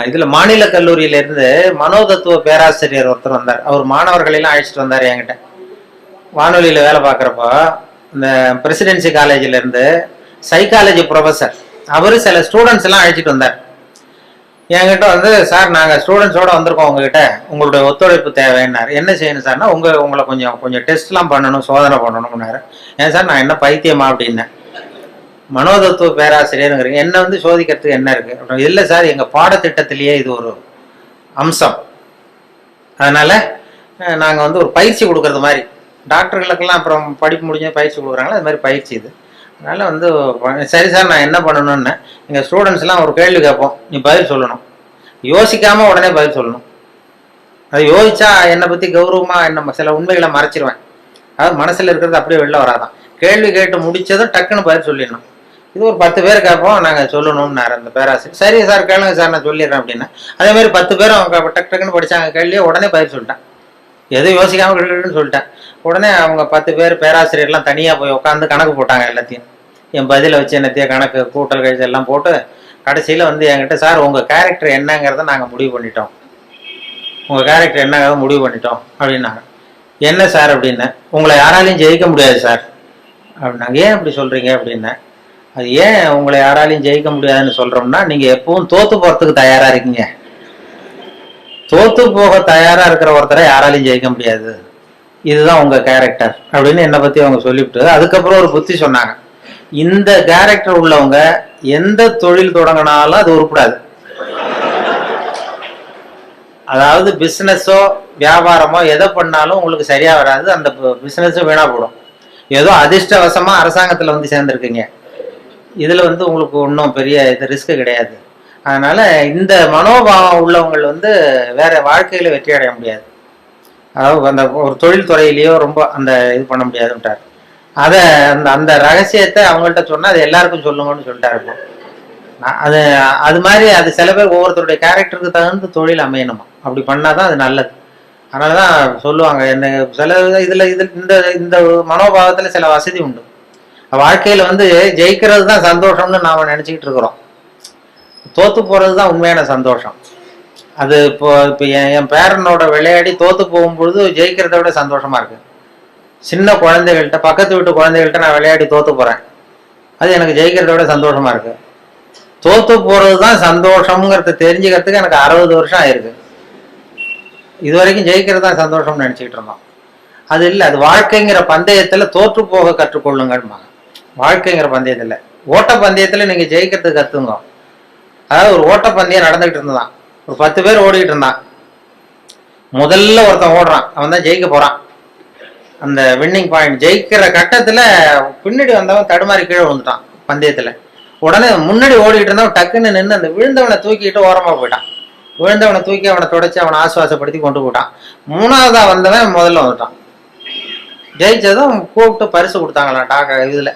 இதில் மாநில கல்லூரியிலேருந்து மனோதத்துவ பேராசிரியர் ஒருத்தர் வந்தார். அவர் மாணவர்களெல்லாம் அழைச்சிட்டு வந்தார் என்கிட்ட. வானொலியில் வேலை பார்க்குறப்போ இந்த பிரசிடென்சி காலேஜிலேருந்து சைக்காலஜி ப்ரொஃபஸர் அவர் சில ஸ்டூடெண்ட்ஸ் எல்லாம் அழைச்சிட்டு வந்தார் என்கிட்ட. வந்து சார் நாங்கள் ஸ்டூடெண்ட்ஸோடு வந்திருக்கோம், உங்ககிட்ட உங்களுடைய ஒத்துழைப்பு தேவைன்னாரு. என்ன செய்யணும் சார்னா, உங்களை கொஞ்சம் டெஸ்ட்லாம் பண்ணணும், சோதனை பண்ணணும்னாரு. ஏன் சார் நான் என்ன பைத்தியமா அப்படின்னேன். மனோதத்துவ பேராசிரியருங்கிறீங்க, என்ன வந்து சோதிக்கிறதுக்கு என்ன இருக்குது அப்படின்னா, இல்லை சார் எங்கள் பாடத்திட்டத்திலேயே இது ஒரு அம்சம், அதனால் நாங்கள் வந்து ஒரு பயிற்சி கொடுக்குறது மாதிரி, டாக்டர்களுக்கெல்லாம் அப்புறம் படிப்பு முடிஞ்ச பயிற்சி கொடுக்குறாங்களா, அது மாதிரி பயிற்சி இது. அதனால் வந்து சரி சார் நான் என்ன பண்ணணும்னு, எங்கள் ஸ்டூடெண்ட்ஸ்லாம் ஒரு கேள்வி கேட்போம், நீ பதில் சொல்லணும், யோசிக்காமல் உடனே பதில் சொல்லணும். அது யோசிச்சா என்னை பற்றி கௌரவமாக என்ன சில உண்மைகளை மறைச்சிருவேன், அதாவது மனசில் இருக்கிறது அப்படியே வெளில வராதான். கேள்வி கேட்டு முடிச்சதும் டக்குன்னு பதில் சொல்லிடணும். இது ஒரு 10 பேர் கேட்போம், நாங்கள் சொல்லணும்னாரு அந்த பேராசிரியர். சரி சார் கேளுங்க சார் நான் சொல்லிடுறேன் அப்படின்னா. அதே மாதிரி 10 பேரும் அவங்க டக்குன்னு படித்தாங்க கேள்வியை, உடனே பதில் சொல்லிட்டேன், எதுவும் யோசிக்காமல் கிட்டுன்னு சொல்லிட்டேன். உடனே அவங்க 10 பேர் பேராசிரியர்லாம் தனியாக போய் உட்காந்து கணக்கு போட்டாங்க. எல்லாத்தையும் என் பதிலை வச்சு என்னத்தையும் கணக்கு கூட்டல் கழிச்சு எல்லாம் போட்டு கடைசியில் வந்து என்கிட்ட, சார் உங்கள் கேரக்டர் என்னங்கிறத நாங்கள் முடிவு பண்ணிட்டோம், உங்கள் கேரக்டர் என்னங்கிறத முடிவு பண்ணிட்டோம் அப்படின்னாங்க. என்ன சார் அப்படின்னு, உங்களை யாராலையும் ஜெயிக்க முடியாது சார் அப்படின்னாங்க. ஏன் அப்படி சொல்கிறீங்க அப்படின்னேன். அது ஏன் உங்களை யாராலையும் ஜெயிக்க முடியாதுன்னு சொல்கிறோம்னா, நீங்கள் எப்பவும் தோற்று போகிறதுக்கு தயாராக இருக்கீங்க, தோற்று போக தயாராக இருக்கிற ஒருத்தரை யாராலையும் ஜெயிக்க முடியாது, இதுதான் உங்கள் கேரக்டர் அப்படின்னு என்னை பற்றி அவங்க சொல்லிவிட்டு அதுக்கப்புறம் ஒரு புத்தி சொன்னாங்க. இந்த கேரக்டர் உள்ளவங்க எந்த தொழில் தொடங்கினாலும் அது உருப்படாது, அதாவது பிஸ்னஸோ வியாபாரமோ எதை பண்ணாலும் உங்களுக்கு சரியாக வராது, அந்த பிஸ்னஸும் வீணாக போடும். ஏதோ அதிர்ஷ்டவசமாக அரசாங்கத்தில் வந்து சேர்ந்துருக்கீங்க, இதில் வந்து உங்களுக்கு ஒன்றும் பெரிய இது ரிஸ்க்கு கிடையாது. அதனால் இந்த மனோபாவம் உள்ளவங்க வந்து வேற வாழ்க்கையில் வெற்றி அடைய முடியாது. அதாவது அந்த ஒரு தொழில் துறையிலேயோ ரொம்ப அந்த இது பண்ண முடியாதுன்ட்டார். அதை அந்த அந்த ரகசியத்தை அவங்கள்ட்ட சொன்னால் அது எல்லாருக்கும் சொல்லுங்கன்னு சொல்லிட்டாரு. இப்போ அது அது மாதிரி அது சில பேர் ஒவ்வொருத்தருடைய கேரக்டருக்கு தகுந்த தொழில் அமையணுமா, அப்படி பண்ணாதான் அது நல்லது. அதனாலதான் சொல்லுவாங்க என்ன சில இதுல இந்த இந்த மனோபாவத்துல சில வசதி உண்டு. வாழ்க்கையில வந்து ஜெயிக்கிறது தான் சந்தோஷம்னு நாம நினைச்சுக்கிட்டு இருக்கிறோம். தோத்து போறதுதான் உண்மையான சந்தோஷம். அது இப்போ இப்போ என் பேரனோட விளையாடி தோத்து போகும்பொழுது ஜெயிக்கிறத விட சந்தோஷமா இருக்கு. சின்ன குழந்தைகள்கிட்ட, பக்கத்து வீட்டு குழந்தைகள்கிட்ட நான் விளையாடி தோத்து போறேன், அது எனக்கு ஜெயிக்கிறத விட சந்தோஷமா இருக்கு. தோத்து போறதுதான் சந்தோஷம்ங்கிறத தெரிஞ்சுக்கிறதுக்கு எனக்கு 60 வருஷம் ஆயிருக்கு. இது வரைக்கும் ஜெயிக்கிறது தான் சந்தோஷம்னு நினைச்சுக்கிட்டு இருந்தோம். அது இல்லை, அது வாழ்க்கைங்கிற பந்தயத்துல தோற்று போக கற்றுக்கொள்ளுங்கம்மா. வாழ்க்கைங்கிற பந்தயத்துல, ஓட்ட பந்தயத்துல நீங்க ஜெயிக்கிறதுக்கு கத்துங்க. அதாவது ஒரு ஓட்ட பந்தயம் நடந்துகிட்டு இருந்தான், ஒரு 10 பேர் ஓடிக்கிட்டு இருந்தான். முதல்ல ஒருத்தன் ஓடுறான், அவன் தான் ஜெயிக்க போறான். அந்த வின்னிங் பாயிண்ட் ஜெயிக்கிற கட்டத்துல பின்னாடி வந்தவன் தடுமாறி கீழே விழுந்துட்டான் பந்தயத்துல. உடனே முன்னாடி ஓடிக்கிட்டு இருந்தவன் டக்குன்னு நின்று அந்த விழுந்தவனை தூக்கிட்டு ஓரமா போயிட்டான். விழுந்தவனை தூக்கி அவனை தொடச்சி அவனை ஆசுவாசப்படுத்தி கொண்டு போட்டான். 3வதா வந்தவன் முதல்ல வந்துட்டான். ஜெயிச்சதும் கூப்பிட்டு பரிசு கொடுத்தாங்களாம். இதுல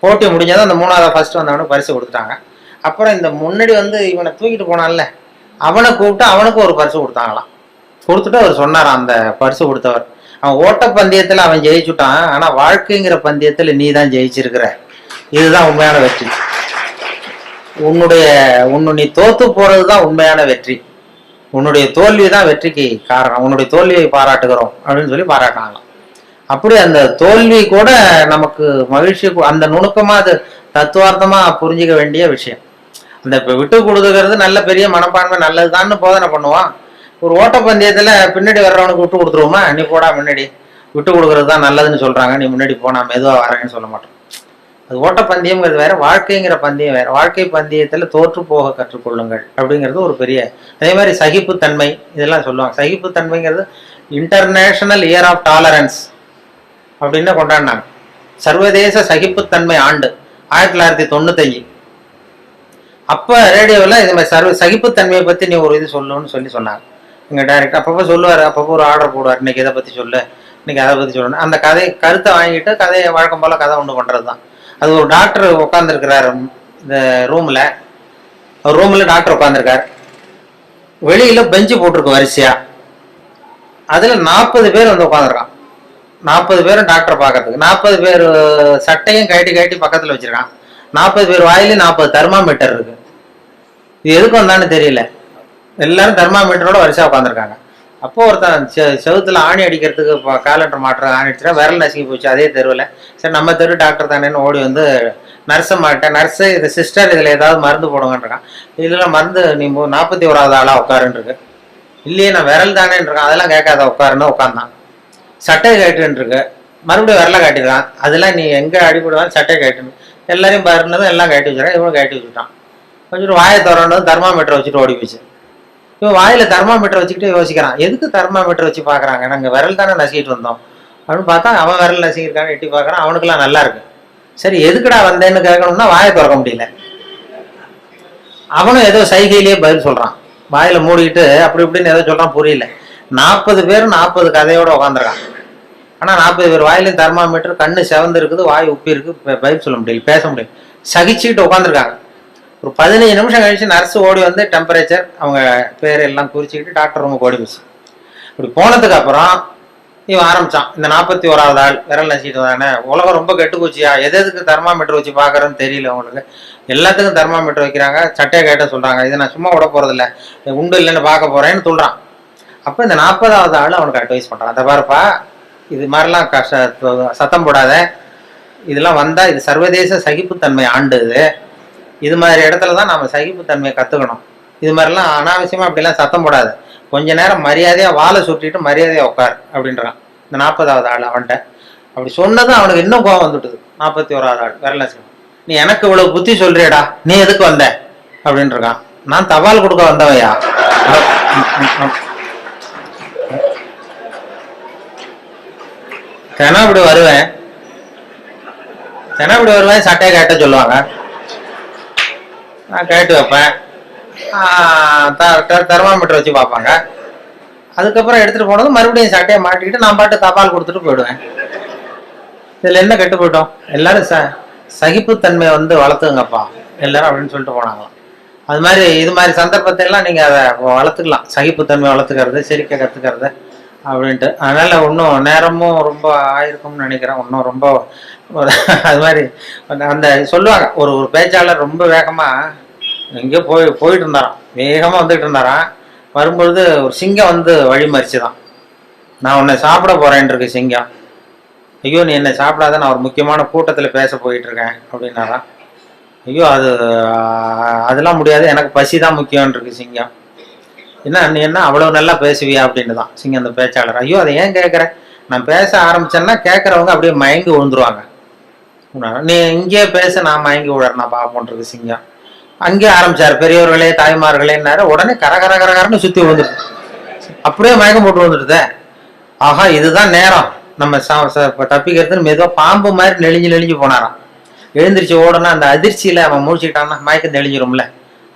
போட்டி முடிஞ்சதும் அந்த 3வதா ஃபர்ஸ்ட் வந்தவனுக்கு பரிசு கொடுத்துட்டாங்க. அப்புறம் இந்த முன்னாடி வந்து இவனை தூக்கிட்டு போனான்ல, அவனை கூப்பிட்டு அவனுக்கு ஒரு பரிசு கொடுத்தாங்களாம். கொடுத்துட்டு அவர் சொன்னாராம், அந்த பரிசு கொடுத்தவர், அவன் ஓட்ட பந்தயத்துல அவன் ஜெயிச்சுட்டான், ஆனா வாழ்க்கைங்கிற பந்தயத்துல நீ தான் ஜெயிச்சிருக்கிற, இதுதான் உண்மையான வெற்றி. நீ தோத்து போறதுதான் உண்மையான வெற்றி. உன்னுடைய தோல்வி தான் வெற்றிக்கு காரணம். உன்னுடைய தோல்வியை பாராட்டுகிறோம் அப்படின்னு சொல்லி பாராட்டினாங்களாம். அப்படி அந்த தோல்வி கூட நமக்கு மகிழ்ச்சி, அந்த நுணுக்கமா அது தத்துவார்த்தமா புரிஞ்சிக்க வேண்டிய விஷயம். அந்த விட்டு கொடுத்துக்கிறது நல்ல பெரிய மனப்பான்மை நல்லதுதான்னு போதனை பண்ணுவான். ஒரு ஓட்டப்பந்தயத்துல பின்னாடி வர்றவனுக்கு விட்டு கொடுத்துருவோமா, நீ போடா முன்னாடி, விட்டு கொடுக்கறது தான் நல்லதுன்னு சொல்றாங்க, நீ முன்னாடி போனா மெதுவா வரேன்னு சொல்ல மாட்டோம். அது ஓட்டப்பந்தயம்ங்கிறது வேற, வாழ்க்கைங்கிற பந்தயம் வேற. வாழ்க்கை பந்தயத்துல தோற்று போக கற்றுக்கொள்ளுங்கள் அப்படிங்கிறது ஒரு பெரிய. அதே மாதிரி சகிப்புத்தன்மை இதெல்லாம் சொல்லுவாங்க. சகிப்புத்தன்மைங்கிறது இன்டர்நேஷனல் இயர் ஆஃப் டாலரன்ஸ் அப்படின்னு கொண்டாடினாங்க. சர்வதேச சகிப்புத்தன்மை ஆண்டு 1995. அப்ப ரேடியோவில் இது மாதிரி சகிப்புத்தன்மையை பத்தி நீ ஒரு இது சொல்லுன்னு சொன்னாங்க. எங்க டைரக்டர் அப்பப்போ சொல்லுவாரு, அப்பப்போ ஒரு ஆர்டர் போடுவார், இன்னைக்கு இதை பத்தி சொல்லு, இன்னைக்கு அதை பத்தி சொல்லணும். அந்த கருத்தை வாங்கிட்டு கதையை வழக்கம் போல கதை ஒன்று பண்றதுதான். அது ஒரு டாக்டர் உட்காந்துருக்கிறாரு இந்த ரூம்ல டாக்டர் உட்காந்துருக்காரு. வெளியில பெஞ்சு போட்டிருக்கு வரிசையா, அதுல 40 பேர் வந்து உட்காந்துருக்கான். 40 பேரும் டாக்டரை பார்க்கறதுக்கு. 40 பேர் சட்டையும் கட்டி பக்கத்துல வச்சிருக்கான். 40 பேர் வாயிலும் 40 தெர்மாமீட்டர் இருக்கு. இது எதுக்கு வந்தான்னு தெரியல. எல்லாரும் தெர்மாமீட்டரோட வரிசையா உட்காந்துருக்காங்க. அப்போ ஒருத்தன் செவுத்துல ஆணி அடிக்கிறதுக்கு காலண்டர் மாட்டுற ஆணி அடிச்சுனா விரல் நசுங்கி போச்சு அதே தெருவில். சரி நம்ம தெரு டாக்டர் தானேன்னு ஓடி வந்து நர்ஸை மாட்டேன், நர்ஸு இது சிஸ்டர் இதில் ஏதாவது மருந்து போடுங்கன்றான். இதில் மருந்து நீ 41வது ஆளாக உட்காருன்னு இருக்கு. இல்லையே நான் விரல் தானேன்னு இருக்கான். அதெல்லாம் கேட்காத உட்காருன்னு உட்காந்தான். சட்டை கேட்டுன்னு இருக்கு, மறுபடியும் விரலை காட்டிடுறான். அதெல்லாம் நீ எங்கே அடிபடுவான்னு சட்டை கேட்டுன்னு எல்லாரையும் பாருனதும் எல்லாம் கட்டி வச்சுருக்கான். இவனும் கட்டி வச்சுட்டான். வச்சுட்டு வாயை திறந்ததும் தெர்மாமீட்டர் வச்சுட்டு ஓடி போச்சு. இவன் வாயில தெர்மாமீட்டர் வச்சுக்கிட்டு யோசிக்கிறான், எதுக்கு தெர்மாமீட்டர் வச்சு பாக்குறாங்க, நாங்க விரல் தானே நசிக்கிட்டு வந்தோம் அப்படின்னு பார்த்தா அவன் விரல் நசிக்கிருக்கான்னு எட்டி பாக்குறான். அவனுக்குலாம் நல்லா இருக்கு. சரி எதுக்குடா வந்தேன்னு கேட்கணும்னா வாயை திறக்க முடியல. அவனும் ஏதோ சைகையிலேயே பதில் சொல்றான், வாயில மூடிக்கிட்டு அப்படி இப்படின்னு ஏதோ சொல்றான், புரியல. 40 பேர் 40 கதையோட உட்காந்துருக்கான். ஆனா 40 பேர் வாயிலும் தெர்மாமீட்டர், கண்ணு செவந்து இருக்குது, வாய் உப்பி இருக்கு, பதில் சொல்ல முடியல, பேச முடியல, சகிச்சுக்கிட்டு உட்காந்துருக்காங்க. ஒரு 15 நிமிஷம் கழிச்சு நர்ஸ் ஓடி வந்து டெம்பரேச்சர் அவங்க பேர் எல்லாம் குறிச்சிக்கிட்டு டாக்டர் ரூமுக்கு ஓடி போச்சு. இப்படி போனதுக்கு அப்புறம் இவன் ஆரம்பிச்சான், இந்த 41வது ஆள் விரல் நசிக்கிட்டு தானே, உலகம் ரொம்ப கெட்டு போச்சியா, எதுக்கு தெர்மாமீட்டர் வச்சு பாக்குறேன்னு தெரியல உங்களுக்கு, எல்லாத்துக்கும் தெர்மாமீட்டர் வைக்கிறாங்க, சட்டையை கேட்ட சொல்றாங்க, இதை நான் சும்மா விட போறதில்ல, உண்டு இல்லைன்னு பார்க்க போறேன்னு சொல்றான். அப்ப இந்த 40வது ஆள் அவனுக்கு அட்வைஸ் பண்றான், அதை பாருப்பா இது மாதிரிலாம் சத்தம் போடாத, இதெல்லாம் வந்தா இது சர்வதேச சகிப்புத்தன்மை ஆண்டு, இது மாதிரி இடத்துல தான் நம்ம சகிப்புத்தன்மையை கத்துக்கணும். இது மாதிரிலாம் அனாவசியமா அப்படிலாம் சத்தம் போடாது, கொஞ்ச நேரம் மரியாதையா வாழை சுட்டிட்டு மரியாதையா உட்கார் அப்படின்றான் இந்த 40வது ஆள். அவன்கிட்ட அப்படி சொன்னதும் அவனுக்கு இன்னும் கோவம் வந்துட்டுது. 41வது ஆள் விரல, நீ எனக்கு இவ்வளவு புத்தி சொல்றியடா, நீ எதுக்கு வந்த அப்படின்னு இருக்கான். நான் தபால் கொடுக்க வந்தவையா, தினப்படி வருவேன் சட்டையை கேட்ட சொல்லுவாங்க, நான் கேட்டு வைப்பேன், தெர்மாமீட்டர் வச்சு பார்ப்பாங்க, அதுக்கப்புறம் எடுத்துகிட்டு போனது மறுபடியும் சட்டையை மாட்டிக்கிட்டு நான் பாட்டு தபால் கொடுத்துட்டு போயிடுவேன். இதில் என்ன கெட்டு போயிட்டோம்? எல்லாரும் சகிப்புத்தன்மையை வந்து வளர்த்துங்கப்பா எல்லாரும் அப்படின்னு சொல்லிட்டு போனாங்களாம். அது மாதிரி இது மாதிரி சந்தர்ப்பத்தை எல்லாம் நீங்கள் அதை வளர்த்துக்கலாம், சகிப்புத்தன்மை வளர்த்துக்கிறது, சிரிக்க கற்றுக்கிறது அப்படின்ட்டு. அதனால் இன்னும் நேரமும் ரொம்ப ஆயிருக்கும்னு நினைக்கிறேன். இன்னும் ரொம்ப அது மாதிரி அந்த சொல்லுவாங்க, ஒரு ஒரு பேச்சாளர் ரொம்ப வேகமாக எங்கேயோ போயிட்டு இருந்தாராம், வேகமாக வந்துட்டு இருந்தாராம். வரும்பொழுது ஒரு சிங்கம் வந்து வழிமறிச்சு தான், நான் உன்னை சாப்பிட போகிறேன்ருக்கு சிங்கம். ஐயோ நீ என்னை சாப்பிடாத, நான் ஒரு முக்கியமான கூட்டத்தில் பேச போயிட்டுருக்கேன் அப்படின்னாராம். ஐயோ அதெல்லாம் முடியாது, எனக்கு பசி தான் முக்கியம்ன்றிருக்கு சிங்கம். என்ன நீ என்ன அவ்வளோ நல்லா பேசுவியா அப்படின்னு தான் சிங்கம் அந்த பேச்சாளர். ஐயோ அதை ஏன் கேட்குறேன், நான் பேச ஆரம்பிச்சேன்னா கேட்குறவங்க அப்படியே மயங்கி விழுந்துருவாங்க, நீ இங்கேயே பேச, நான் மயங்கி விடுறேன் நான் பார்ப்போன்றிருக்கு சிங்கம். அங்கேயே ஆரம்பிச்சார், பெரியவர்களே தாய்மார்களேன்னாரு. உடனே கரகரன்னு சுற்றி விழுந்துட்டு அப்படியே மயக்கம் போட்டு வந்துடுதே. ஆஹா இதுதான் நேரம் நம்ம தப்பிக்கிறதுன்னு மெதுவாக பாம்பு மாதிரி நெளிஞ்சு போனாராம். எழுந்திரிச்சு ஓடனா அந்த அதிர்ச்சியில் அவன் முடிச்சுக்கிட்டான்னா மயக்கம் தெளிஞ்சிரும்ல,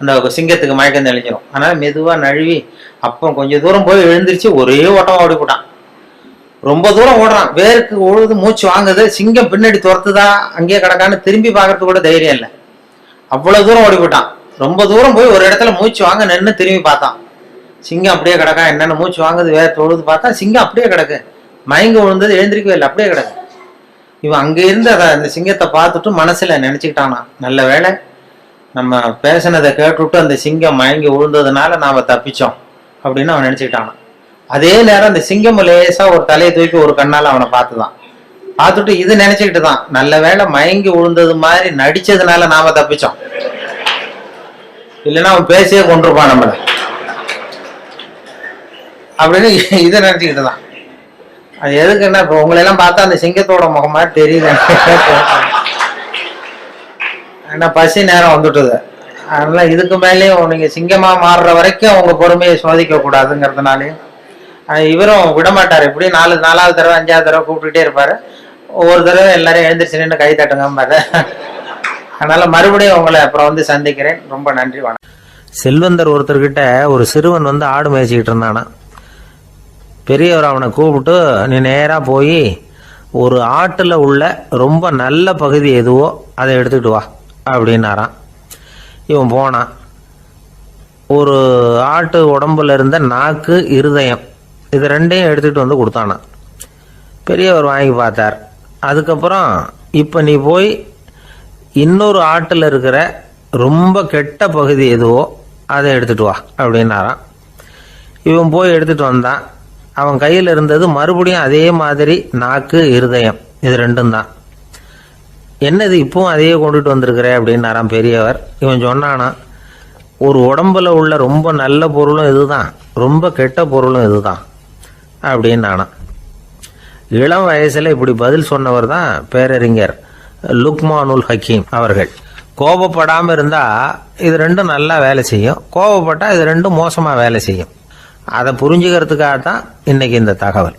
அந்த சிங்கத்துக்கு மயக்கம் தெளிஞ்சிரும். அதனால் மெதுவாக நழுவி அப்போ கொஞ்சம் தூரம் போய் எழுந்திரிச்சு ஒரே ஓட்டமாக ஓடி போட்டான். ரொம்ப தூரம் ஓடுறான், வேருக்கு ஒழுது, மூச்சு வாங்குது. சிங்கம் பின்னாடி துரத்துதா அங்கேயே கிடக்கான்னு திரும்பி பார்க்கறதுக்கு கூட தைரியம் இல்லை, அவ்வளோ தூரம் ஓடி போட்டான். ரொம்ப தூரம் போய் ஒரு இடத்துல மூச்சு வாங்க நின்று திரும்பி பார்த்தான், சிங்கம் அப்படியே கிடக்கா. என்னென்ன மூச்சு வாங்குது, வேறு தொழுது பார்த்தா சிங்கம் அப்படியே கிடக்கு, மயங்க விழுந்தது, எழுந்திரிக்கவே இல்லை, அப்படியே கிடக்கு. இவன் அங்கே இருந்து அந்த சிங்கத்தை பார்த்துட்டு மனசுல நினைச்சுக்கிட்டானா, நல்ல வேளை நம்ம பேசினதை கேட்டுவிட்டு அந்த சிங்கம் மயங்கி விழுந்ததுனால நாம தப்பிச்சோம் அப்படின்னு அவன் நினைச்சுக்கிட்டானா. அதே நேரம் அந்த சிங்கம் லேசா ஒரு தலையை தூக்கி ஒரு கண்ணால் அவனை பார்த்துதான், பார்த்துட்டு இது நினைச்சுக்கிட்டு தான், நல்ல வேளை மயங்கி விழுந்தது மாதிரி நடிச்சதுனால நாம தப்பிச்சோம், இல்லைன்னா அவன் பேசியே கொண்டிருப்பான் நம்மள அப்படின்னு இதை நினைச்சுக்கிட்டு தான். அது எதுக்குன்னா இப்போ உங்களெல்லாம் பார்த்தா அந்த சிங்கத்தோட முகம் மாதிரி தெரியுது, ஏன்னா பசி நேரம் வந்துட்டுது. அதனால இதுக்கு மேலேயும் நீங்க சிங்கமா மாறுற வரைக்கும் உங்க பொறுமையை சோதிக்க கூடாதுங்கிறதுனாலையும் இவரும் விடமாட்டார். இப்படி நாலாவது தடவை 5வது தடவை கூப்பிட்டுட்டே இருப்பாரு. ஒவ்வொரு தடவை எல்லாரும் எழுந்திரிச்சு நின்று கை தட்டுங்கம்பாரு. அதனால மறுபடியும் உங்களை அப்புறம் வந்து சந்திக்கிறேன். ரொம்ப நன்றி, வணக்கம். செல்வந்தர் ஒருத்தர்கிட்ட ஒரு சிறுவன் வந்து ஆடு மேய்ச்சிக்கிட்டு இருந்தானா. பெரியவர் அவனை கூப்பிட்டு, நீ நேராக போய் ஒரு ஆட்டில் உள்ள ரொம்ப நல்ல பகுதி எதுவோ அதை எடுத்துக்கிட்டு வா அப்படின்னாரான். இவன் போனான். ஒரு ஆட்டு உடம்புல இருந்த நாக்கு, இருதயம், இது ரெண்டையும் எடுத்துகிட்டு வந்து கொடுத்தானான். பெரியவர் வாங்கி பார்த்தார். அதுக்கப்புறம் இப்போ நீ போய் இன்னொரு ஆட்டில் இருக்கிற ரொம்ப கெட்ட பகுதி எதுவோ அதை எடுத்துகிட்டு வா அப்படின்னாரான். இவன் போய் எடுத்துகிட்டு வந்தான். அவன் கையில் இருந்தது மறுபடியும் அதே மாதிரி நாக்கு, இருதயம், இது ரெண்டும் தான். என்னது இப்பவும் அதையே கொண்டுட்டு வந்திருக்கிற அப்படின்னாராம் பெரியவர். இவன் சொன்னானா, ஒரு உடம்புல உள்ள ரொம்ப நல்ல பொருளும் இதுதான், ரொம்ப கெட்ட பொருளும் இதுதான் அப்படின்னானா. இளம் வயசுல இப்படி பதில் சொன்னவர் தான் பேரறிஞர் லுக்மானுல் ஹக்கீம் அவர்கள். கோபப்படாமல் இருந்தா இது ரெண்டும் நல்லா வேலை செய்யும், கோபப்பட்டா இது ரெண்டும் மோசமா வேலை செய்யும். அதை புரிஞ்சுக்கிறதுக்காகத்தான் இன்னைக்கு இந்த தகவல்.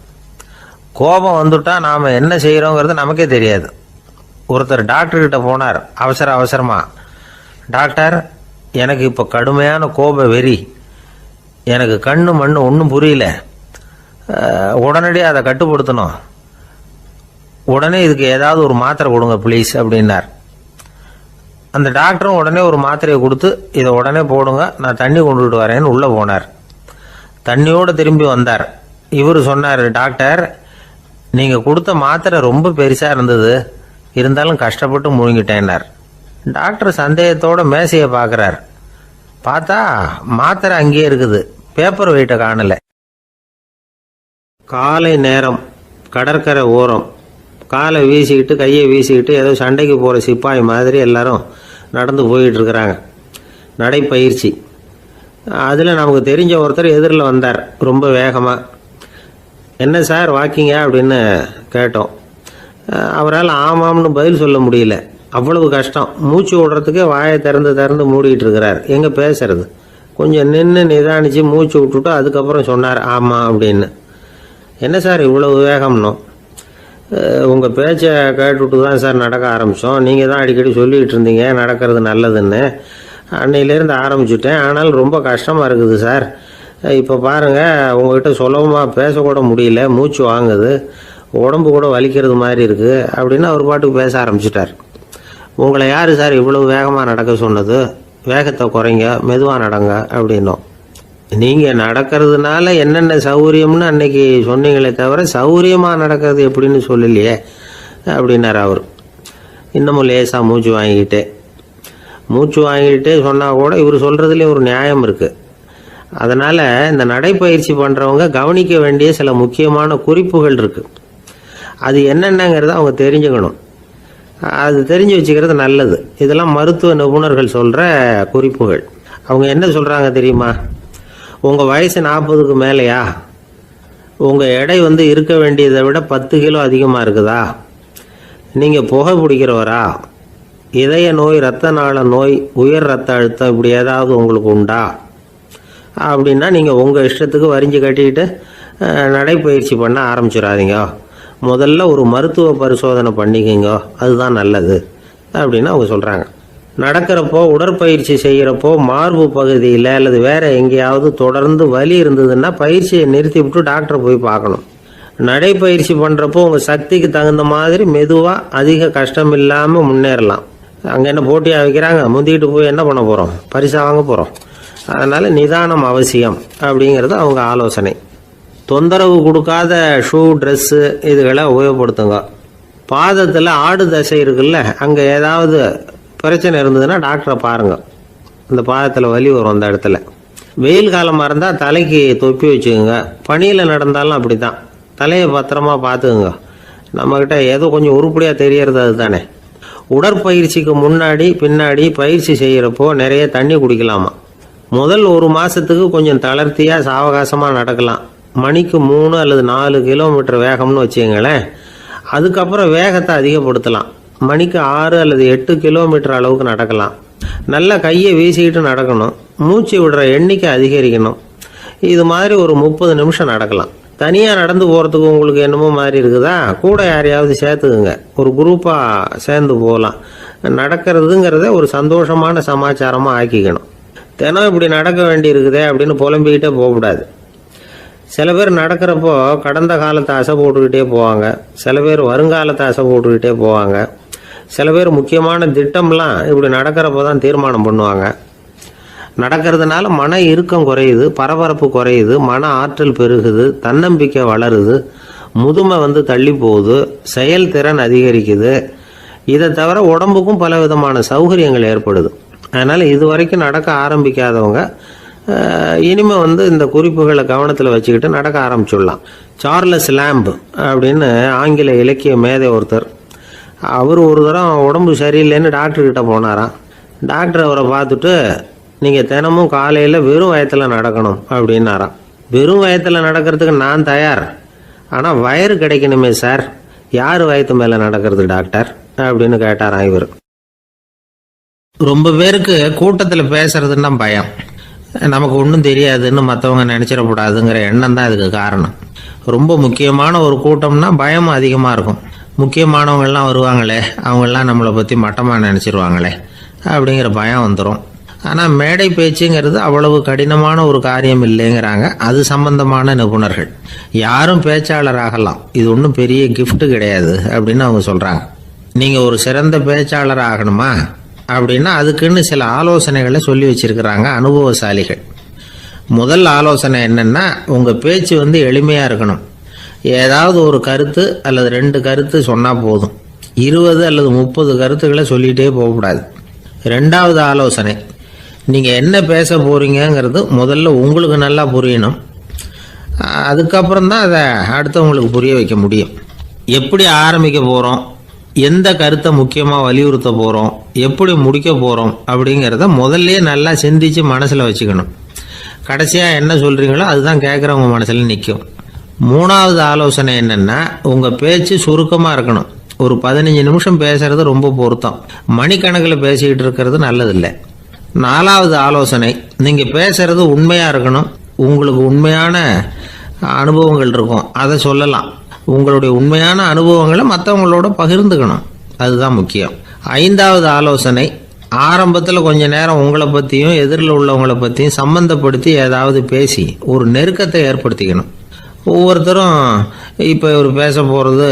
கோபம் வந்துட்டா நாம என்ன செய்யறோங்கிறது நமக்கே தெரியாது. ஒருத்தர் டாக்டர்கிட்ட போனார் அவசரமா, டாக்டர் எனக்கு இப்போ கடுமையான கோப வெறி, எனக்கு கண்ணு மண்ணு ஒன்றும் புரியல, உடனடியாக அதை கட்டுப்படுத்தணும், உடனே இதுக்கு ஏதாவது ஒரு மாத்திரை கொடுங்க ப்ளீஸ் அப்படின்னார். அந்த டாக்டரும் உடனே ஒரு மாத்திரையை கொடுத்து, இதை உடனே போடுங்க, நான் தண்ணி கொண்டுகிட்டு வரேன்னு உள்ளே போனார். தண்ணியோடு திரும்பி வந்தார். இவர் சொன்னார், டாக்டர் நீங்கள் கொடுத்த மாத்திரை ரொம்ப பெருசாக இருந்தது, இருந்தாலும் கஷ்டப்பட்டு முழுங்கிட்டேன்னார். டாக்டர் சந்தேகத்தோட மேசையை பார்க்குறார். பார்த்தா மாத்திரை அங்கேயே இருக்குது, பேப்பர் வெயிட்டை காணலை. காலை நேரம், கடற்கரை ஓரம், காலை வீசிக்கிட்டு கையை வீசிக்கிட்டு ஏதோ சண்டைக்கு போகிற சிப்பாய் மாதிரி எல்லாரும் நடந்து போயிட்டு இருக்கிறாங்க, நடைப்பயிற்சி. அதில் நமக்கு தெரிஞ்ச ஒருத்தர் எதிரில் வந்தார் ரொம்ப வேகமாக. என்ன சார் வாக்கிங்க அப்படின்னு கேட்டோம். அவரால் ஆமாம்னு பதில் சொல்ல முடியல, அவ்வளவு கஷ்டம். மூச்சு விடுறதுக்கே வாயை திறந்து மூடிக்கிட்டு இருக்கிறார். எங்கே பேசுறது? கொஞ்சம் நின்று நிதானித்து மூச்சு விட்டுட்டு அதுக்கப்புறம் சொன்னார் ஆமாம் அப்படின்னு. என்ன சார் இவ்வளவு வேகம்னோ? உங்கள் பேச்சை கேட்டுவிட்டு தான் சார் நடக்க ஆரம்பித்தோம். நீங்கள் தான் அடிக்கடி சொல்லிகிட்டு இருந்தீங்க நடக்கிறது நல்லதுன்னு. அன்னையிலேருந்து ஆரம்பிச்சுட்டேன், ஆனால் ரொம்ப கஷ்டமாக இருக்குது சார். இப்போ பாருங்கள், உங்ககிட்ட சுலபமாக பேசக்கூட முடியல, மூச்சு வாங்குது, உடம்பு கூட வலிக்கிறது மாதிரி இருக்குது அப்படின்னு அவர் பாட்டுக்கு பேச ஆரம்பிச்சிட்டார். உங்களை யார் சார் இவ்வளவு வேகமாக நடக்க சொன்னது? வேகத்தை குறைங்க, மெதுவாக நடங்க அப்படின்னோம். நீங்கள் நடக்கிறதுனால என்னென்ன சௌகரியம்னு அன்னைக்கு சொன்னீங்களே தவிர சௌகரியமாக நடக்கிறது எப்படின்னு சொல்லலையே அப்படின்னார் அவர். இன்னமும் லேசாக மூச்சு வாங்கிக்கிட்டே சொன்னால் கூட இவர் சொல்கிறதுலேயும் ஒரு நியாயம் இருக்குது. அதனால் இந்த நடைப்பயிற்சி பண்ணுறவங்க கவனிக்க வேண்டிய சில முக்கியமான குறிப்புகள் இருக்குது. அது என்னென்னங்கிறத அவங்க தெரிஞ்சுக்கணும். அது தெரிஞ்சு வச்சுக்கிறது நல்லது. இதெல்லாம் மருத்துவ நிபுணர்கள் சொல்கிற குறிப்புகள். அவங்க என்ன சொல்கிறாங்க தெரியுமா? உங்கள் வயசு 40க்கு மேலேயா? உங்கள் எடை இருக்க வேண்டியதை விட 10 கிலோ அதிகமாக இருக்குதா? நீங்கள் புகை பிடிக்கிறவரா? இதய நோய், இரத்த நாள நோய், உயர் இரத்த அழுத்தம் இப்படி ஏதாவது உங்களுக்கு உண்டா? அப்படின்னா நீங்கள் உங்கள் இஷ்டத்துக்கு வரிஞ்சு கட்டிக்கிட்டு நடைப்பயிற்சி பண்ண ஆரம்பிச்சிடாதீங்க. முதல்ல ஒரு மருத்துவ பரிசோதனை பண்ணிக்கோங்க, அதுதான் நல்லது அப்படின்னு அவங்க சொல்கிறாங்க. நடக்கிறப்போ, உடற்பயிற்சி செய்கிறப்போ மார்பு பகுதியில் அல்லது வேறு எங்கேயாவது தொடர்ந்து வலி இருந்ததுன்னா பயிற்சியை நிறுத்தி விட்டு டாக்டரை போய் பார்க்கணும். நடைப்பயிற்சி பண்ணுறப்போ உங்கள் சக்திக்கு தகுந்த மாதிரி மெதுவாக அதிக கஷ்டம் இல்லாமல் முன்னேறலாம். அங்கே என்ன போட்டியாக வைக்கிறாங்க? முந்திக்கிட்டு போய் என்ன பண்ண போகிறோம்? பரிசா வாங்க போகிறோம். அதனால் நிதானம் அவசியம் அப்படிங்கிறது அவங்க ஆலோசனை. தொந்தரவு கொடுக்காத ஷூ, ட்ரெஸ்ஸு இதுகளை உபயோகப்படுத்துங்க. பாதத்தில் ஆடு தசை இருக்குல்ல, அங்கே ஏதாவது பிரச்சனை இருந்ததுன்னா டாக்டரை பாருங்கள். இந்த பாதத்தில் வலி வரும் அந்த இடத்துல. வெயில் காலமாக இருந்தால் தலைக்கு தொப்பி வச்சுக்கோங்க. பனியில் நடந்தாலும் அப்படி தான், தலையை பத்திரமா பார்த்துக்குங்க. நம்மக்கிட்ட ஏதோ கொஞ்சம் உருப்படியாக தெரியறது அது தானே. உடற்பயிற்சிக்கு முன்னாடி பின்னாடி பயிற்சி செய்கிறப்போ நிறைய தண்ணி குடிக்கலாமா. முதல் 1 மாதத்துக்கு கொஞ்சம் தளர்த்தியாக சாவகாசமாக நடக்கலாம். மணிக்கு 3 அல்லது 4 கிலோமீட்டர் வேகம்னு வச்சுங்களேன். அதுக்கப்புறம் வேகத்தை அதிகப்படுத்தலாம். மணிக்கு 6 அல்லது 8 கிலோமீட்டர் அளவுக்கு நடக்கலாம். நல்லா கையை வீசிக்கிட்டு நடக்கணும். மூச்சு விடுற எண்ணிக்கை அதிகரிக்கணும். இது மாதிரி ஒரு 30 நிமிஷம் நடக்கலாம். தனியாக நடந்து போகிறதுக்கு உங்களுக்கு என்னமோ மாதிரி இருக்குதா? கூட யாரையாவது சேர்த்துக்குங்க. ஒரு குரூப்பாக சேர்ந்து போகலாம். நடக்கிறதுங்கிறத ஒரு சந்தோஷமான சமாச்சாரமாக ஆக்கிக்கணும். தினம் இப்படி நடக்க வேண்டி இருக்குதே அப்படின்னு புலம்பிக்கிட்டே போகக்கூடாது. சில பேர் நடக்கிறப்போ கடந்த காலத்தை அசை போட்டுக்கிட்டே போவாங்க. சில பேர் வருங்காலத்தை அசை போட்டுக்கிட்டே போவாங்க. சில பேர் முக்கியமான திட்டம்லாம் இப்படி நடக்கிறப்போ தான் தீர்மானம் பண்ணுவாங்க. நடக்கிறதுனால மன இறுக்கம் குறையுது, பரபரப்பு குறையுது, மன ஆற்றல் பெருகுது, தன்னம்பிக்கை வளருது, முதுமை தள்ளி போகுது, செயல்திறன் அதிகரிக்குது. இதை தவிர உடம்புக்கும் பல விதமான சௌகரியங்கள் ஏற்படுது. அதனால் இது வரைக்கும் நடக்க ஆரம்பிக்காதவங்க இனிமேல் இந்த குறிப்புகளை கவனத்தில் வச்சுக்கிட்டு நடக்க ஆரம்பிச்சுடலாம். சார்லஸ் லேம்ப் அப்படின்னு ஆங்கில இலக்கிய மேதை ஒருத்தர், அவர் ஒரு தரம் உடம்பு சரியில்லைன்னு டாக்டர்கிட்ட போனாராம். டாக்டர் அவரை பார்த்துட்டு, நீங்கள் தினமும் காலையில் வெறும் வயத்தில் நடக்கணும் அப்படின்னாராம். வெறும் வயத்தில் நடக்கிறதுக்கு நான் தயார், ஆனால் வயிறு கிடைக்கணுமே சார், யார் வயத்து மேலே நடக்கிறது டாக்டர் அப்படின்னு கேட்டாராம் இவர். ரொம்ப பேருக்கு கூட்டத்தில் பேசுறதுன்னா பயம். நமக்கு ஒன்றும் தெரியாதுன்னு மற்றவங்க நினச்சிடக்கூடாதுங்கிற எண்ணம் தான் இதுக்கு காரணம். ரொம்ப முக்கியமான ஒரு கூட்டம்னா பயம் அதிகமாக இருக்கும். முக்கியமானவங்கள்லாம் வருவாங்களே, அவங்கெல்லாம் நம்மளை பற்றி மட்டமாக நினச்சிருவாங்களே அப்படிங்கிற பயம் வந்துடும். ஆனால் மேடை பேச்சுங்கிறது அவ்வளவு கடினமான ஒரு காரியம் இல்லைங்கிறாங்க அது சம்பந்தமான நிபுணர்கள். யாரும் பேச்சாளர் ஆகலாம், இது ஒன்றும் பெரிய கிஃப்ட் கிடையாது அப்படின்னு அவங்க சொல்கிறாங்க. நீங்கள் ஒரு சிறந்த பேச்சாளர் ஆகணுமா அப்படின்னா அதுக்குன்னு சில ஆலோசனைகளை சொல்லி வச்சிருக்கிறாங்க அனுபவசாலிகள். முதல் ஆலோசனை என்னன்னா, உங்கள் பேச்சு எளிமையாக இருக்கணும். ஏதாவது ஒரு கருத்து அல்லது 2 கருத்து சொன்னால் போதும். 20 அல்லது 30 கருத்துக்களை சொல்லிகிட்டே போகக்கூடாது. 2வது ஆலோசனை, நீங்கள் என்ன பேச போகிறீங்கிறது முதல்ல உங்களுக்கு நல்லா புரியணும். அதுக்கப்புறம் தான் அதை அடுத்தவங்களுக்கு புரிய வைக்க முடியும். எப்படி ஆரம்பிக்க போகிறோம், எந்த கருத்தை முக்கியமாக வலியுறுத்த போகிறோம், எப்படி முடிக்க போகிறோம் அப்படிங்கிறத முதல்ல நல்லா சிந்திச்சு மனசில் வச்சுக்கணும். கடைசியாக என்ன சொல்கிறீங்களோ அதுதான் கேட்குறவங்க மனசில் நிற்கும். 3வது ஆலோசனை என்னென்னா, உங்கள் பேச்சு சுருக்கமாக இருக்கணும். ஒரு 15 நிமிஷம் பேசுறது ரொம்ப பொருத்தம். மணிக்கணக்கில் பேசிக்கிட்டு இருக்கிறது நல்லதில்லை. 4வது ஆலோசனை, நீங்கள் பேசுறது உண்மையாக இருக்கணும். உங்களுக்கு உண்மையான அனுபவங்கள் இருக்கும், அதை சொல்லலாம். உங்களுடைய உண்மையான அனுபவங்களை மற்றவங்களோட பகிர்ந்துக்கணும், அதுதான் முக்கியம். 5வது ஆலோசனை, ஆரம்பத்தில் கொஞ்ச நேரம் உங்களை பற்றியும் எதிரில் உள்ளவங்களை பற்றியும் சம்மந்தப்படுத்தி ஏதாவது பேசி ஒரு நெருக்கத்தை ஏற்படுத்திக்கணும். ஒவ்வொருத்தரும் இப்போ இவர் பேச போகிறது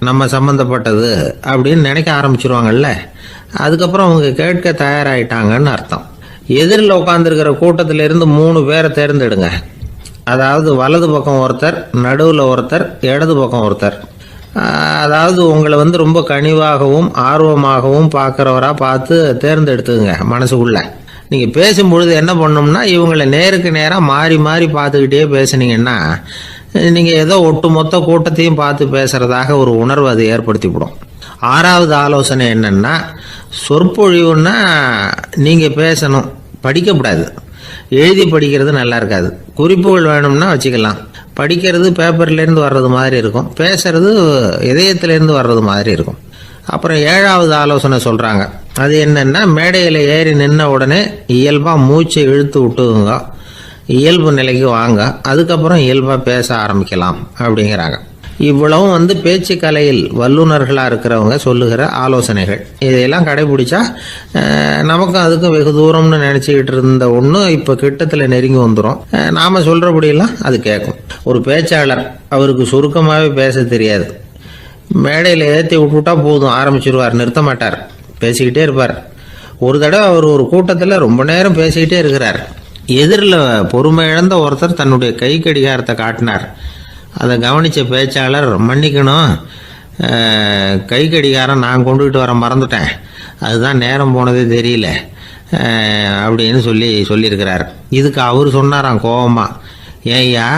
நம்ம சம்மந்தப்பட்டது அப்படின்னு நினைக்க ஆரம்பிச்சிருவாங்கல்ல, அதுக்கப்புறம் அவங்க கேட்க தயாராகிட்டாங்கன்னு அர்த்தம். எதிரில் உட்காந்துருக்கிற கூட்டத்திலிருந்து 3 பேரை தேர்ந்தெடுங்க. அதாவது வலது பக்கம் ஒருத்தர், நடுவில் ஒருத்தர், இடது பக்கம் ஒருத்தர். அதாவது உங்களை ரொம்ப கனிவாகவும் ஆர்வமாகவும் பார்க்குறவராக பார்த்து தேர்ந்தெடுத்துங்க. மனசுக்குள்ள நீங்கள் பேசும்பொழுது என்ன பண்ணணும்னா, இவங்களை நேருக்கு நேராக மாறி மாறி பார்த்துக்கிட்டே பேசுனீங்கன்னா நீங்கள் ஏதோ ஒட்டுமொத்த கூட்டத்தையும் பார்த்து பேசுகிறதாக ஒரு உணர்வு அது ஏற்படுத்திவிடும். 6வது ஆலோசனை என்னென்னா, சொற்பொழிவுன்னா நீங்கள் பேசணும், படிக்கக்கூடாது. எழுதி படிக்கிறது நல்லா இருக்காது. குறிப்புகள் வேணும்னா வச்சுக்கலாம். படிக்கிறது பேப்பர்லேருந்து வர்றது மாதிரி இருக்கும், பேசுறது இதயத்திலேருந்து வர்றது மாதிரி இருக்கும். அப்புறம் 7வது ஆலோசனை சொல்கிறாங்க. அது என்னென்னா, மேடையில் ஏறி நின்ன உடனே இயல்பாக மூச்சை இழுத்து விட்டுங்க, இயல்பு நிலைக்கு வாங்க, அதுக்கப்புறம் இயல்பாக பேச ஆரம்பிக்கலாம் அப்படிங்கிறாங்க. இவ்வளவும் பேச்சு கலையில் வல்லுநர்களாக இருக்கிறவங்க சொல்லுகிற ஆலோசனைகள். இதையெல்லாம் கடைபிடிச்சா நமக்கும் அதுக்கும் வெகு தூரம்னு நினச்சிக்கிட்டு இருந்த ஒன்று இப்போ கிட்டத்தில் நெருங்கி வந்துடும். நாம் சொல்கிறபடியெல்லாம் அது கேட்கும். ஒரு பேச்சாளர், அவருக்கு சுருக்கமாகவே பேச தெரியாது. மேடையில் ஏற்றி விட்டுவிட்டா போதும், ஆரம்பிச்சிருவார், நிறுத்த மாட்டார், பேசிக்கிட்டே இருப்பார். ஒரு தடவை அவர் ஒரு கூட்டத்தில் ரொம்ப நேரம் பேசிக்கிட்டே இருக்கிறார். எதிரில் பொறுமை இழந்த ஒருத்தர் தன்னுடைய கை கடிகாரத்தை காட்டினார். அதை கவனித்த பேச்சாளர், மன்னிக்கணும், கை கடிகாரம் நான் கொண்டுகிட்டு வர மறந்துட்டேன், அதுதான் நேரம் போனதே தெரியல அப்படின்னு சொல்லியிருக்கிறார். இதுக்கு அவர் சொன்னாராம் கோபமா, ஏய்யா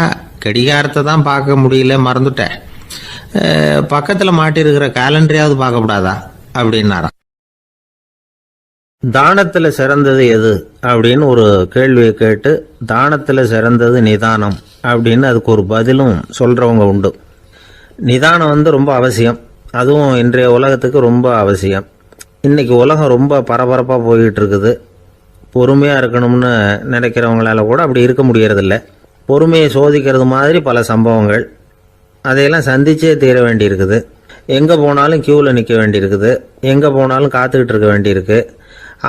கடிகாரத்தை தான் பார்க்க முடியல, மறந்துட்டேன், பக்கத்தில் மாட்டிருக்கிற கேலண்டரையாவது பார்க்கக்கூடாதா அப்படின்னாராம். தானத்தில் சிறந்தது எது அப்படின்னு ஒரு கேள்வியை கேட்டு, தானத்தில் சிறந்தது நிதானம் அப்படின்னு அதுக்கு ஒரு பதிலும் சொல்கிறவங்க உண்டு. நிதானம் ரொம்ப அவசியம். அதுவும் இன்றைய உலகத்துக்கு ரொம்ப அவசியம். இன்றைக்கி உலகம் ரொம்ப பரபரப்பாக போய்கிட்டு இருக்குது. பொறுமையாக இருக்கணும்னு நினைக்கிறவங்களால கூட அப்படி இருக்க முடியறதில்ல. பொறுமையை சோதிக்கிறது மாதிரி பல சம்பவங்கள், அதையெல்லாம் சந்திச்சே தீர வேண்டியிருக்குது. எங்கே போனாலும் க்யூவில் நிற்க வேண்டியிருக்குது, எங்கே போனாலும் காத்துக்கிட்டு இருக்க வேண்டியிருக்கு.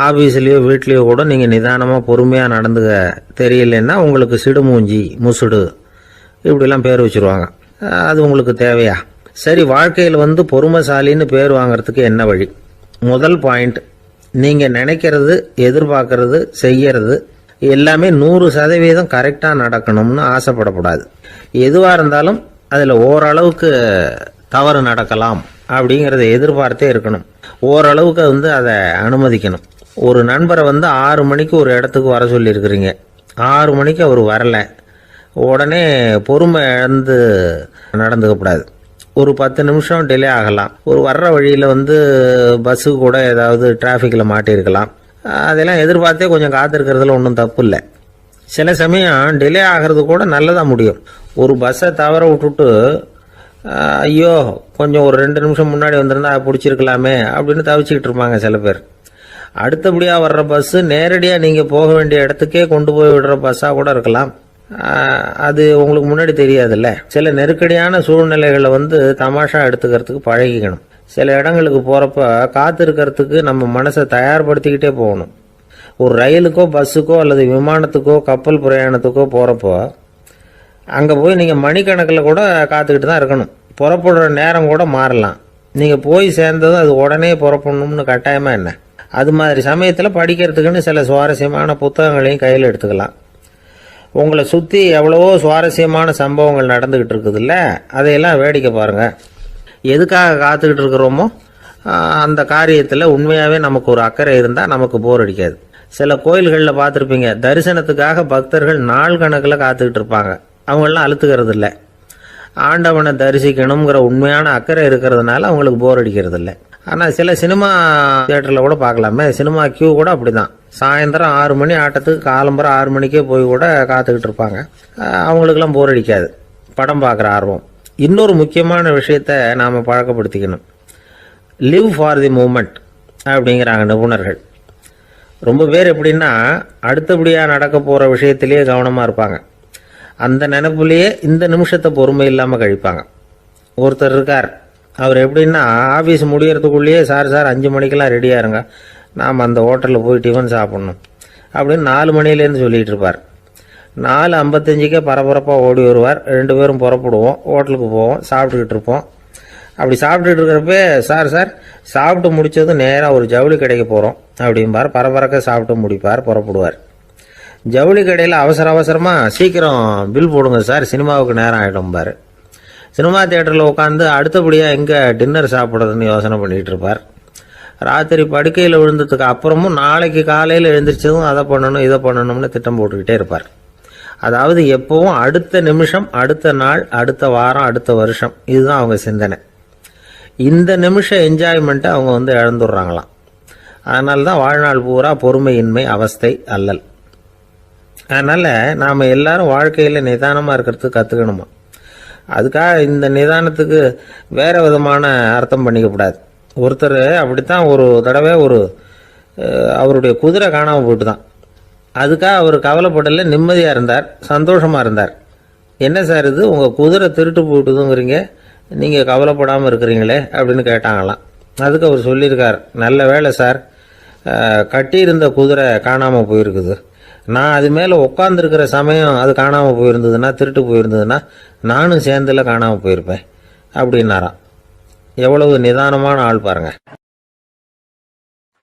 ஆஃபீஸ்லேயோ வீட்லேயோ கூட நீங்கள் நிதானமாக பொறுமையாக நடந்துக்க தெரியலன்னா உங்களுக்கு சிடுமூஞ்சி, முசுடு இப்படிலாம் பேர் வச்சுருவாங்க. அது உங்களுக்கு தேவையா? சரி, வாழ்க்கையில் பொறுமைசாலின்னு பேர் வாங்கிறதுக்கு என்ன வழி? முதல் பாயிண்ட், நீங்கள் நினைக்கிறது, எதிர்பார்க்கறது, செய்கிறது எல்லாமே 100% கரெக்டாக நடக்கணும்னு ஆசைப்படக்கூடாது. எதுவாக இருந்தாலும் அதில் ஓரளவுக்கு தவறு நடக்கலாம் அப்படிங்கிறத எதிர்பார்த்தே இருக்கணும். ஓரளவுக்கு அதை அனுமதிக்கணும். ஒரு நண்பரை 6 மணிக்கு ஒரு இடத்துக்கு வர சொல்லியிருக்கிறீங்க, 6 மணிக்கு அவர் வரலை, உடனே பொறுமை இழந்து நடந்துக்கக்கூடாது. ஒரு 10 நிமிஷம் டிலே ஆகலாம். ஒரு வர்ற வழியில் பஸ்ஸு கூட ஏதாவது டிராஃபிக்கில் மாட்டியிருக்கலாம். அதெல்லாம் எதிர்பார்த்தே கொஞ்சம் காத்திருக்கிறதுல ஒன்றும் தப்பு இல்லை. சில சமயம் டிலே ஆகிறது கூட நல்லதாக முடியும். ஒரு பஸ்ஸை தவற விட்டுட்டு, ஐயோ கொஞ்சம் ஒரு 2 நிமிஷம் முன்னாடி வந்திருந்தா பிடிச்சிருக்கலாமே அப்படின்னு தவிச்சிக்கிட்டு இருப்பாங்க சில பேர். அடுத்தபடியாக வர்ற பஸ்ஸு நேரடியாக நீங்கள் போக வேண்டிய இடத்துக்கே கொண்டு போய் விடுற பஸ்ஸாக கூட இருக்கலாம். அது உங்களுக்கு முன்னாடி தெரியாதுல்ல. சில நெருக்கடியான சூழ்நிலைகளை தமாஷா எடுத்துக்கிறதுக்கு பழகிக்கணும். சில இடங்களுக்கு போகிறப்ப காத்திருக்கிறதுக்கு நம்ம மனசை தயார்படுத்திக்கிட்டே போகணும். ஒரு ரயிலுக்கோ பஸ்ஸுக்கோ அல்லது விமானத்துக்கோ கப்பல் பிரயாணத்துக்கோ போகிறப்போ அங்கே போய் நீங்கள் மணிக்கணக்கில் கூட காத்துக்கிட்டு தான் இருக்கணும். புறப்படுற நேரம் கூட மாறலாம். நீங்கள் போய் சேர்ந்ததும் அது உடனே புறப்படணும்னு கட்டாயமாக என்ன? அது மாதிரி சமயத்தில் படிக்கிறதுக்குன்னு சில சுவாரஸ்யமான புத்தகங்களையும் கையில் எடுத்துக்கலாம். உங்களை சுற்றி எவ்வளவோ சுவாரஸ்யமான சம்பவங்கள் நடந்துக்கிட்டு இருக்குதுல்ல, அதையெல்லாம் வேடிக்கை பாருங்கள். எதுக்காக காத்துக்கிட்டு இருக்கிறோமோ அந்த காரியத்தில் உண்மையாகவே நமக்கு ஒரு அக்கறை இருந்தால் நமக்கு போர் அடிக்காது. சில கோயில்களில் பார்த்துருப்பீங்க, தரிசனத்துக்காக பக்தர்கள் நாள் கணக்கில் காத்துக்கிட்டு இருப்பாங்க. அவங்களெலாம் அழுத்துக்கிறது இல்லை. ஆண்டவனை தரிசிக்கணுங்கிற உண்மையான அக்கறை இருக்கிறதுனால அவங்களுக்கு போர் அடிக்கிறது இல்லை. ஆனால் சில சினிமா தியேட்டரில் கூட பார்க்கலாமே, சினிமா கியூ கூட அப்படி தான். சாயந்தரம் 6 மணி ஆட்டத்துக்கு காலம்பரம் 6 மணிக்கே போய் கூட காத்துக்கிட்டு இருப்பாங்க. அவங்களுக்கெல்லாம் போர் அடிக்காது, படம் பார்க்குற ஆர்வம். இன்னொரு முக்கியமான விஷயத்தை நாம் பழக்கப்படுத்திக்கணும். லிவ் ஃபார் தி மூமெண்ட் அப்படிங்கிறாங்க நிபுணர்கள். ரொம்ப பேர் எப்படின்னா, அடுத்தபடியாக நடக்க போகிற விஷயத்திலேயே கவனமாக இருப்பாங்க. அந்த நினைப்புலேயே இந்த நிமிஷத்தை பொறுமை இல்லாமல் கழிப்பாங்க. ஒருத்தர் இருக்கார், அவர் எப்படின்னா ஆஃபீஸ் முடியறதுக்குள்ளேயே, சார் 5 மணிக்கெல்லாம் ரெடியாக இருங்க, நாம் அந்த ஹோட்டலில் போய் டிஃபன் சாப்பிட்ணும் அப்படின்னு 4 மணிலேருந்து சொல்லிகிட்டு இருப்பார். 4:55 பரபரப்பாக ஓடி வருவார். 2 பேரும் புறப்படுவோம், ஹோட்டலுக்கு போவோம், சாப்பிட்டுக்கிட்டு இருப்போம். அப்படி சாப்பிட்டுட்டு இருக்கிறப்ப சார் சாப்பிட்டு முடித்ததும் நேராக ஒரு ஜவுளி கடைக்கு போகிறோம் அப்படிம்பார். பரபரக்க சாப்பிட்டு முடிப்பார், புறப்படுவார். ஜவுளி கடையில் அவசரமாக சீக்கிரம் பில் போடுங்க சார், சினிமாவுக்கு நேரம் ஆகிடும்பார். சினிமா தியேட்டரில் உட்காந்து அடுத்தபடியாக எங்கே டின்னர் சாப்பிட்றதுன்னு யோசனை பண்ணிகிட்டு இருப்பார். ராத்திரி படுக்கையில் விழுந்ததுக்கு அப்புறமும் நாளைக்கு காலையில் எழுந்திரிச்சதும் அதை பண்ணணும் இதை பண்ணணும்னு திட்டம் போட்டுக்கிட்டே இருப்பார். அதாவது எப்பவும் அடுத்த நிமிஷம், அடுத்த நாள், அடுத்த வாரம், அடுத்த வருஷம், இதுதான் அவங்க சிந்தனை. இந்த நிமிஷம் என்ஜாய்மெண்ட்டை அவங்க இழந்துடுறாங்களாம். அதனால தான் வாழ்நாள் பூரா பொறுமையின்மை, அவஸ்தை, அல்லல். அதனால் நாம் எல்லாரும் வாழ்க்கையில் நிதானமாக இருக்கிறதுக்கு கற்றுக்கணுமா. அதுக்காக இந்த நிதானத்துக்கு வேறு விதமான அர்த்தம் பண்ணிக்கக்கூடாது. ஒருத்தர் அப்படித்தான் ஒரு தடவை அவருடைய குதிரை காணாமல் போயிட்டு தான். அதுக்காக அவர் கவலைப்படல, நிம்மதியாக இருந்தார், சந்தோஷமாக இருந்தார். என்ன சார் இது, உங்கள் குதிரை திருட்டு போயிட்டுதுங்கிறீங்க, நீங்கள் கவலைப்படாமல் இருக்கிறீங்களே அப்படின்னு கேட்டாங்களாம். அதுக்கு அவர் சொல்லியிருக்கார், நல்ல வேலை சார், கட்டியிருந்த குதிரை காணாமல் போயிருக்குது. நான் அது மேலே உட்காந்துருக்கிற சமயம் அது காணாமல் போயிருந்ததுன்னா, திருட்டு போயிருந்ததுன்னா நானும் சேர்ந்துல காணாமல் போயிருப்பேன் அப்படின்னாராம். எவ்வளவு நிதானமான ஆள் பாருங்கள்.